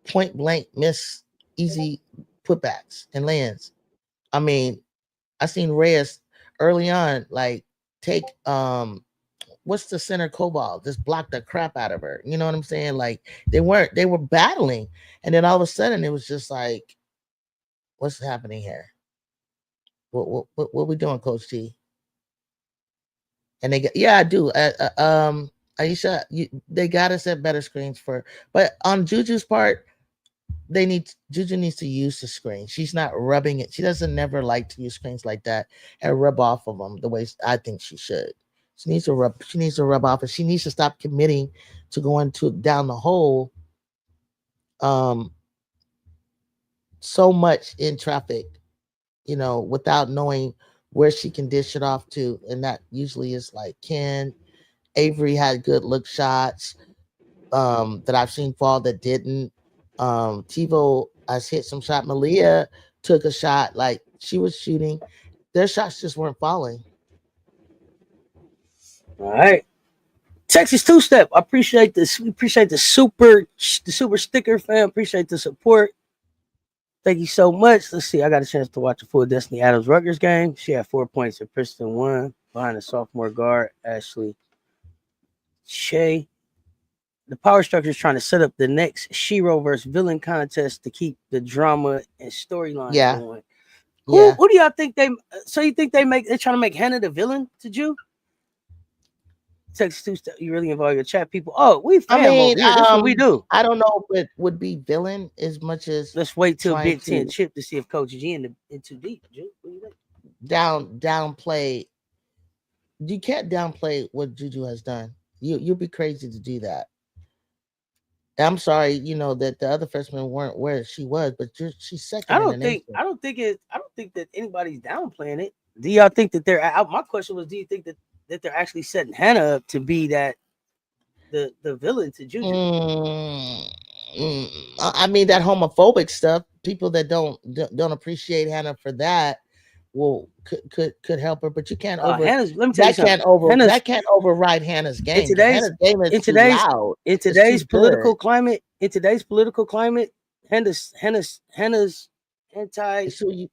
point blank miss easy putbacks and lands. I mean, I seen Reyes early on like take what's the center cobalt just blocked the crap out of her. You know what I'm saying? Like they were battling, and then all of a sudden it was just like, what's happening here? What we doing, Coach T? And they got, yeah, I do. Aisha, they got to set better screens but on Juju's part, Juju needs to use the screen. She's not rubbing it. She doesn't never like to use screens like that and rub off of them the way I think she should. She needs to rub off, and she needs to stop committing to going down the hole so much in traffic, without knowing where she can dish it off to. And that usually is like Ken. Avery had good look shots that I've seen fall that didn't. TiVo has hit some shot. Malia took a shot like she was shooting. Their shots just weren't falling. All right. Texas Two Step. I appreciate this. We appreciate the super sticker, fam. Appreciate the support. Thank you so much. Let's see. I got a chance to watch a full Destiny Adams Rutgers game. She had 4 points at Princeton 1 behind the sophomore guard, Ashley Shea. The power structure is trying to set up the next Shiro versus villain contest to keep the drama and storyline going. Who do y'all think they? So you think they're trying to make Hannah the villain to Ju? Texas Two Step. You really involve your chat people. Oh, we fam over here. That's what we do. I don't know if it would be villain as much as let's wait till Big Ten chip to see if Coach G in too deep. Ju, what do you think? Downplay. You can't downplay what Juju has done. You'd be crazy to do that. I'm sorry, that the other freshmen weren't where she was, but she's I second in the don't think nation. I don't think it. I don't think that anybody's downplaying it. Do y'all think that they're? My question was, do you think that they're actually setting Hannah up to be that the villain to Juju? Mm, I mean that homophobic stuff. People that don't appreciate Hannah for that will could help her, but you can't Hannah's. Let me tell you something. Hannah's that can't override Hannah's in game because today's Hannah's game is in too today's loud. in It's too today's good. political climate. In today's political climate, Hannah's anti It's who you,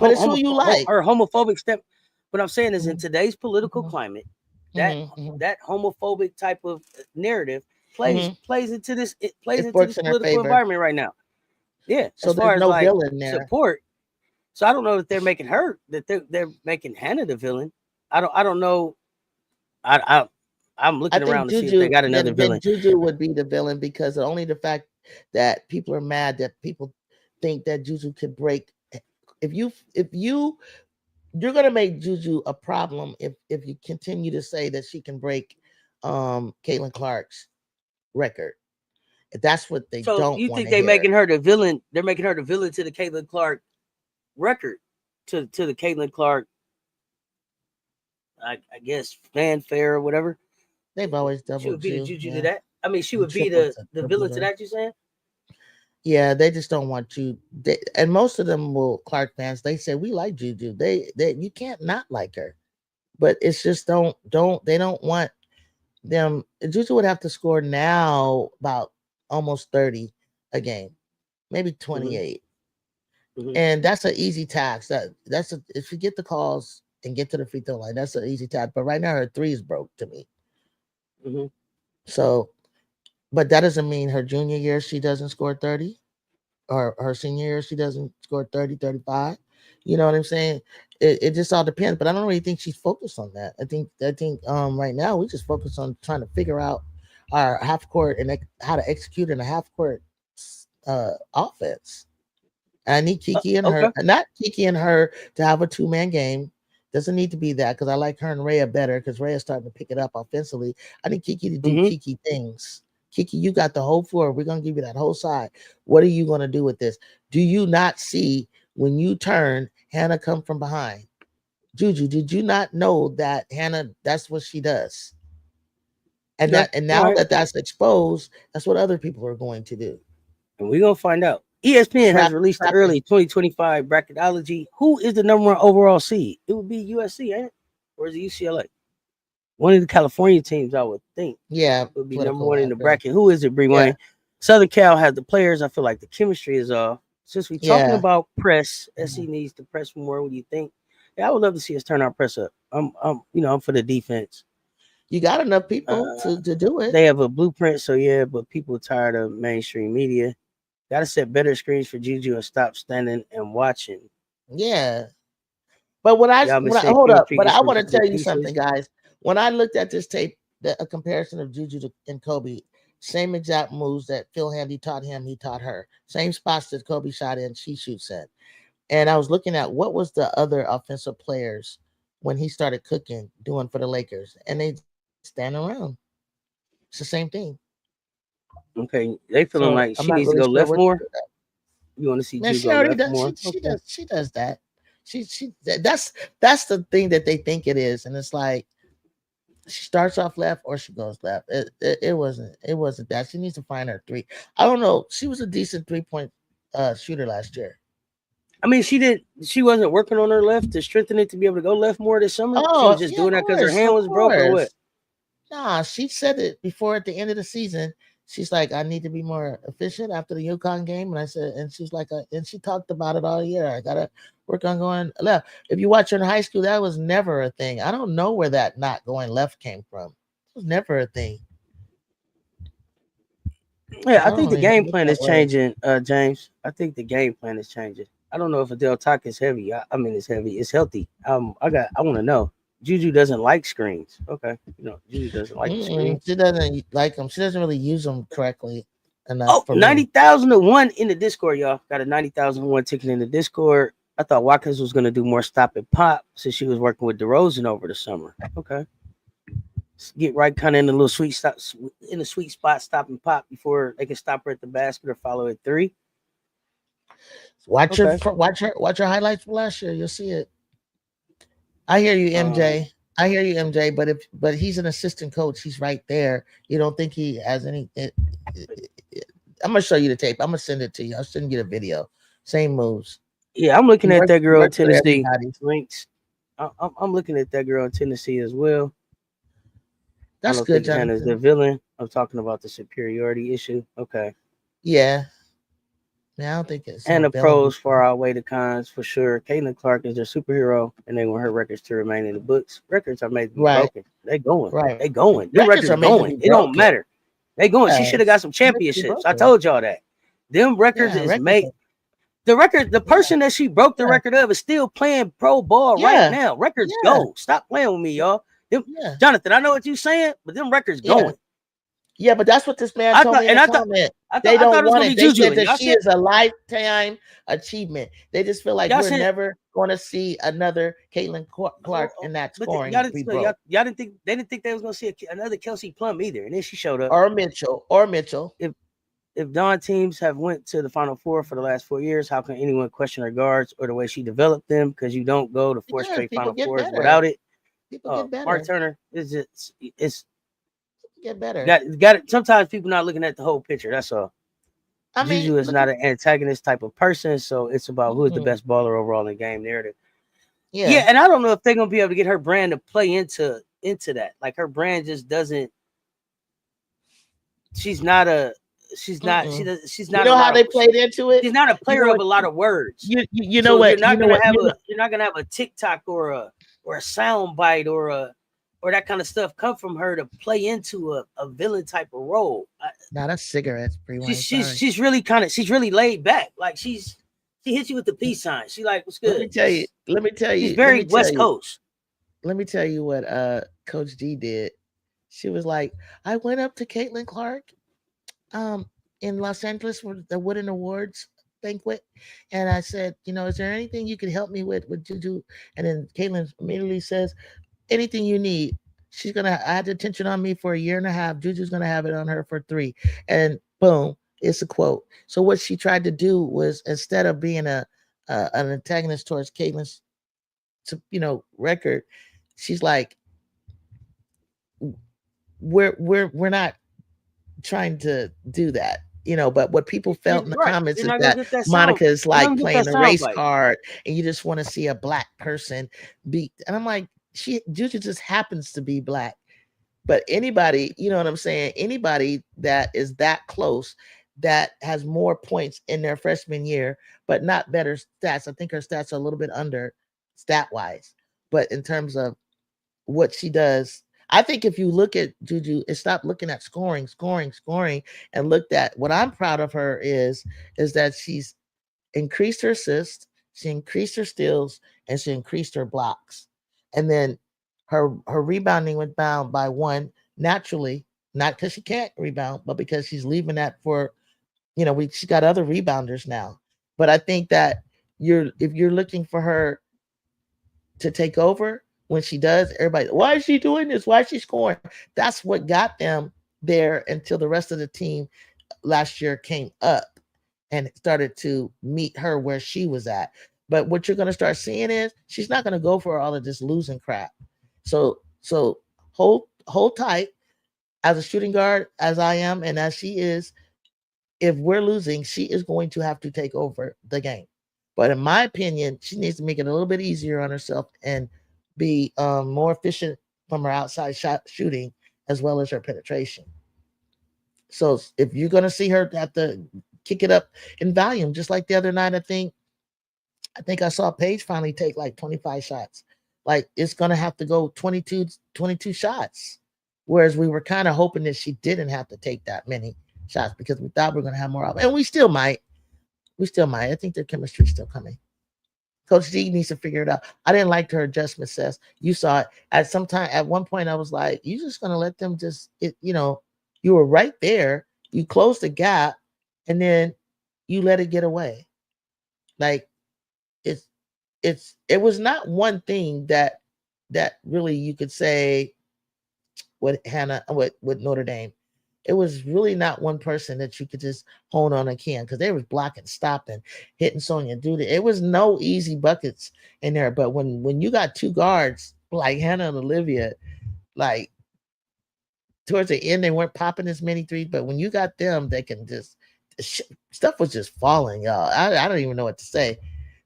but it's who you homophobic like. or homophobic step. What I'm saying is, in Mhm, today's political mhm, climate, that mhm, mhm, that homophobic type of narrative mhm. plays into this. It plays It into this works in her political favor. environment right now. Yeah, as So there's far as no like villain there. support. So I don't know if they're making her that they're making Hannah the villain. I don't know. I I'm I looking think around to see if they Juju got another then villain. Juju would be the villain because only the fact that people are mad that people think that Juju could break. If you're gonna make Juju a problem if you continue to say that she can break Caitlin Clark's record. That's what they So don't you want think to they hear. making her the villain? They're making her the villain to the Caitlin Clark record, to the Caitlin Clark, I guess fanfare or whatever. They've always She doubled would be the Jew, Juju to yeah, that. I mean, she and would be tripled the tripled villain to her. that. You saying? Yeah, they just don't want you. And most of them will Clark fans. They say we like Juju. They you can't not like her, but it's just don't they don't want them. Juju would have to score now about almost 30 a game, maybe Mm-hmm, 28, mm-hmm, and that's an easy task. If you get the calls and get to the free throw line, that's an easy task. But right now her three is broke to me. mm-hmm. So, but that doesn't mean her junior year she doesn't score 30, or her senior year she doesn't score 30, 35. You know what I'm saying? It just all depends. But I don't really think she's focused on that. I think right now we just focus on trying to figure out our half court and how to execute in a half court offense. I need Kiki and her, Okay. not Kiki and her, to have a two-man game. Doesn't need to be that because I like her and Rhea better because Rhea's starting to pick it up offensively. I need Kiki to do Mm-hmm. Kiki things. Kiki, you got the whole floor. We're gonna give you that whole side. What are you gonna do with this? Do you not see when you turn Hannah come from behind? Juju, did you not know that Hannah? That's what she does, Okay. and All now right. that that's exposed, that's what other people are going to do. And we're gonna find out. ESPN has released the Trapping. early 2025 bracketology. Who is the number one overall seed? It would be USC, ain't it? Or is it UCLA? One of the California teams, I would think, Yeah, would be number political. one I in the agree. bracket. Who is it, Bree Yeah, Wayne? Southern Cal has the players. I feel like the chemistry is off. Since we're talking yeah. about press, Mhm. SC needs to press more. What do you think? Yeah, I would love to see us turn our press up. I'm for the defense. You got enough people Uh, to do it. they have a blueprint, so yeah, but people are tired of mainstream media. Got to set better screens for Juju and stop standing and watching. Yeah. But when I Y'all been when I saying hold fewer up, but I want to the tell you something, pieces. guys. When I looked at this tape, a comparison of Juju and Kobe, same exact moves that Phil Handy taught him, he taught her. Same spots that Kobe shot in, she shoots in. And I was looking at what was the other offensive players when he started cooking doing for the Lakers, and they stand around. It's the same thing. Okay, they feeling So like I'm she not needs to really go sure left what to more. do. You want to see Man, Juju she go already left does. more? She Okay. does. She does that. That's the thing that they think it is, and it's like she starts off left or she goes left. It wasn't that. She needs to find her three. I don't know. She was a decent 3 point shooter last year. I mean, she did. She wasn't working on her left to strengthen it to be able to go left more this summer. She Oh was just yeah, of doing that because her course, hand of was broke, or what? course. Nah, she said it before at the end of the season. She's like, I need to be more efficient after the UConn game, and I said, and she's like, and she talked about it all year. I gotta work on going left. If you watch her in high school, that was never a thing. I don't know where that not going left came from. It was never a thing. Yeah, I I don't think the even know game what plan that is was. changing, James. I think the game plan is changing. I don't know if Adele Talk is heavy. I mean, it's heavy. It's healthy. I want to know. Juju doesn't like screens. Okay, Juju doesn't like the screens. She doesn't like them. She doesn't really use them correctly enough Oh, for me. 90,000 to one in the Discord, y'all. Got a 90,000 to one ticket in the Discord. I thought Watkins was gonna do more stop and pop since she was working with DeRozan over the summer. Okay. get right kind of in the little sweet spot, stop and pop before they can stop her at the basket or follow at 3. Watch your highlights from last year. You'll see it. I hear you, MJ. I hear you, MJ. But he's an assistant coach. He's right there. You don't think he has any? I'm gonna show you the tape. I'm gonna send it to you. I'll send you the video. Same moves. Yeah, I'm looking at that girl in Tennessee. Links. I'm looking at that girl in Tennessee as well. That's good, Jonathan. Hannah's the villain. I'm talking about the superiority issue. Okay. Yeah. I don't think it's. And the pros far outweigh the cons for sure. Caitlin Clark is their superhero, and they want her records to remain in the books. Records are made to be broken. They going. Right. They going. Them records are going. It don't matter. They going. She should have got some championships. I told y'all that. Them records is made. The person that she broke the record of is still playing pro ball right now. Records go. Stop playing with me, y'all. Jonathan, I know what you're saying, but them records going. Yeah, but that's what this man told me. And I thought they don't want it. They said that she is a lifetime achievement. They just feel like we're never going to see another Caitlin Clark in that scoring. Y'all didn't think they was going to see another Kelsey Plum either, and then she showed up. Or Mitchell. If Dawn teams have went to the Final Four for the last 4 years, how can anyone question her guards or the way she developed them? Because you don't go to 4 straight Final Fours without it. People get better. Mark Turner it's get better. Got it. Sometimes people not looking at the whole picture. That's all. Juju is not an antagonist type of person, so it's about who is the best baller overall in the game narrative. Yeah, and I don't know if they're gonna be able to get her brand to play into that. Like her brand just doesn't. She's not. You know how they played into it. She's not a player of a lot of words. You know what? You're not gonna have a TikTok or a sound bite or that kind of stuff come from her to play into a villain type of role. Nah, that's cigarettes. She's really laid back. Like she hits you with the peace sign. She like, what's good? Let me tell you. She's very West Coast. Let me tell you what Coach D did. She was like, I went up to Caitlin Clark in Los Angeles for the Wooden Awards banquet, and I said, is there anything you could help me with Juju? And then Caitlin immediately says, anything you need. She's gonna have attention on me for 1.5 years. Juju's gonna have it on her for 3, and boom, it's a quote. So what she tried to do was, instead of being an antagonist towards Caitlin's, record, she's like, we're not trying to do that, but what people felt in the comments is that Monica is like playing a race card and you just want to see a black person beat. And I'm like, Juju just happens to be black. But anybody, you know what I'm saying? Anybody that is that close, that has more points in their freshman year, but not better stats. I think her stats are a little bit under stat wise, but in terms of what she does, I think if you look at Juju and stop looking at scoring, and looked at what I'm proud of her is that she's increased her assists, she increased her steals, and she increased her blocks. And then her rebounding went down by 1 naturally, not because she can't rebound, but because she's leaving that for, she's got other rebounders now. But I think that if you're looking for her to take over, when she does, everybody, why is she doing this? Why is she scoring? That's what got them there until the rest of the team last year came up and started to meet her where she was at. But what you're going to start seeing is she's not going to go for all of this losing crap. So hold tight. As a shooting guard, as I am, and as she is, if we're losing, she is going to have to take over the game. But in my opinion, she needs to make it a little bit easier on herself and be more efficient from her outside shot shooting as well as her penetration. So if you're going to see her have to kick it up in volume, just like the other night, I think I saw Paige finally take like 25 shots. Like it's going to have to go 22 shots. Whereas we were kind of hoping that she didn't have to take that many shots because we thought we were going to have more. And we still might. I think their chemistry is still coming. Coach D needs to figure it out. I didn't like her adjustment, Cess. You saw it at one point. I was like, you just gonna let them you were right there. You closed the gap and then you let it get away. Like it was not one thing that really you could say with Hannah with Notre Dame. It was really not one person that you could just hold on again because they was blocking, stopping, hitting Sonya Duda. It was no easy buckets in there. But when you got two guards like Hannah and Olivia, like towards the end, they weren't popping as many threes. But when you got them, they can just stuff was just falling, y'all. I don't even know what to say.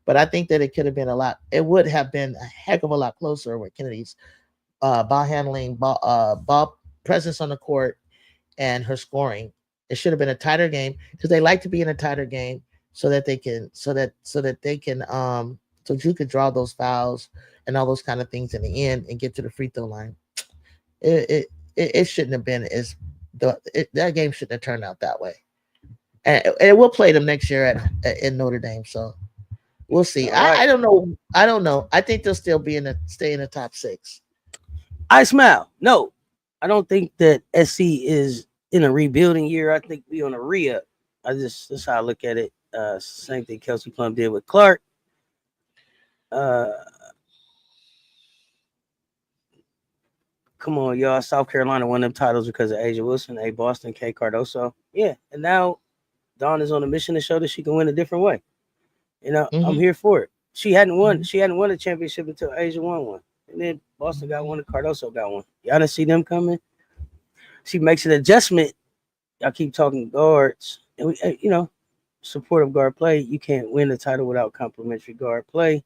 But I think that it could have been a lot. It would have been a heck of a lot closer with Kennedy's ball handling, ball presence on the court, and her scoring. It should have been a tighter game because they like to be in a tighter game so that they can so Ju could draw those fouls and all those kind of things in the end and get to the free throw line. It shouldn't have been that game shouldn't have turned out that way. And we'll play them next year in Notre Dame. So we'll see. Right. I don't know. I think they'll still stay in the top 6. I smile. No, I don't think that SC is in a rebuilding year. I think we on a re-up. That's how I look at it. Same thing Kelsey Plum did with Clark. Come on, y'all. South Carolina won them titles because of Asia Wilson, A. Boston, K. Cardoso. Yeah, and now Dawn is on a mission to show that she can win a different way. You know, I'm here for it. She hadn't won a championship until Asia won one. And then Boston got one and Cardoso got one. Y'all didn't see them coming. She makes an adjustment. Y'all keep talking guards. And we, supportive guard play. You can't win the title without complimentary guard play.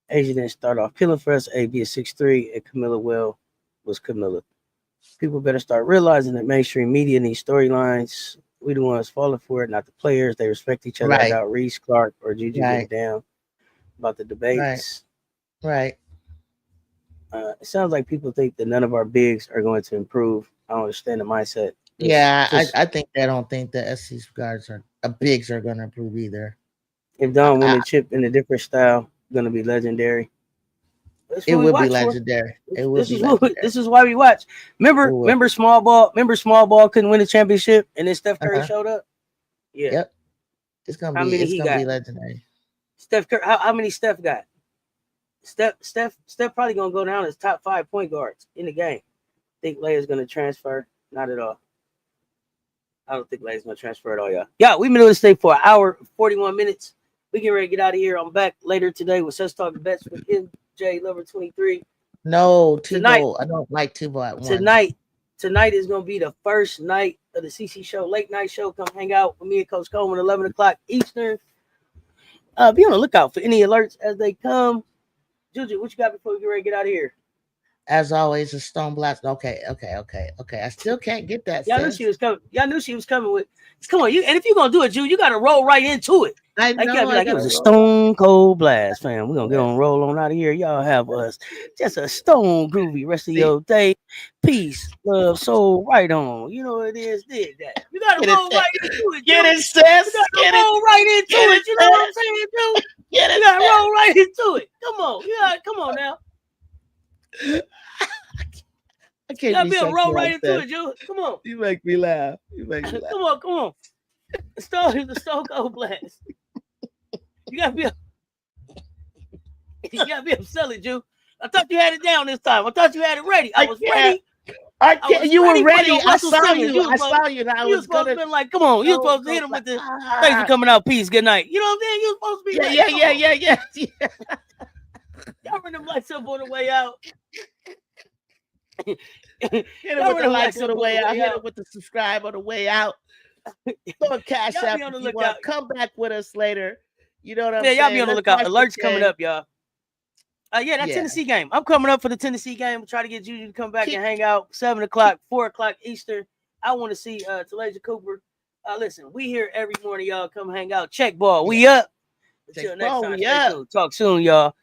Asia didn't start off killing for us. AB is 6'3", and Camilla Well was Camilla. People better start realizing that mainstream media needs storylines. We the ones falling for it, not the players. They respect each other. I doubt Reese, Clark, or Juju get down about the debates. Right. It sounds like people think that none of our bigs are going to improve. I don't understand the mindset. I think they don't think the SC's guards bigs are going to improve either. If Don win the chip in a different style, going to be legendary. It will be legendary. This is why we watch. Remember small ball. Couldn't win the championship, and then Steph Curry showed up. Yeah. Yep. It's gonna be legendary. Steph Curry. How many Steph got? Steph probably gonna go down as top 5 point guards in the game. Think Leia's gonna transfer? Not at all. I don't think Leia's gonna transfer at all, y'all. Yeah, we've been doing this thing for an hour, 41 minutes. We get ready to get out of here. I'm back later today with Cess Talking Bets with MJ Lover 23. No, Tebow. I don't like Tebow at 1. Tonight is gonna be the first night of the CC show, late night show. Come hang out with me and Coach Coleman, 11 o'clock Eastern. Be on the lookout for any alerts as they come. Juju, what you got before we get ready to get out of here? As always, a stone blast. Okay. I still can't get that. Y'all knew she was coming. Y'all knew she was coming with. Come on, and if you're gonna do it, Ju, you gotta roll right into it. I know. It was a stone cold blast, fam. We're gonna get on roll on out of here. Y'all have us just a stone groovy rest of your day. Peace, love, soul, right on. You know what it is. Dig that. You gotta roll right into it. Get it, Cess. You gotta roll right into it. You know what I'm saying, Ju? You gotta roll right into it. Come on. Come on now. I can't. You gotta be able to roll right into it, Ju. Come on. You make me laugh. Come on. The stone cold blast. You gotta be able to sell it, Ju. I thought you had it down this time. I thought you had it ready. I was ready. You were ready. I saw you. You was supposed to be like, come on. You were supposed to hit him with the thanks for coming out. Peace. Good night. You know what I'm saying? You were supposed to be Yeah. Y'all run them lights up on the way out. Hit him with the lights on the way out. Hit him with the subscribe on the way out. Go on Cash App if you want. Come back with us later. You know what I'm saying? Yeah, y'all be on the lookout. Alerts coming up, y'all. Tennessee game. I'm coming up for the Tennessee game. Try to get Juju to come back and hang out. 7 o'clock, 4 o'clock Eastern. I want to see Talasia Cooper. Listen, we here every morning, y'all. Come hang out. Check ball. We up. Until next time. Talk soon, y'all.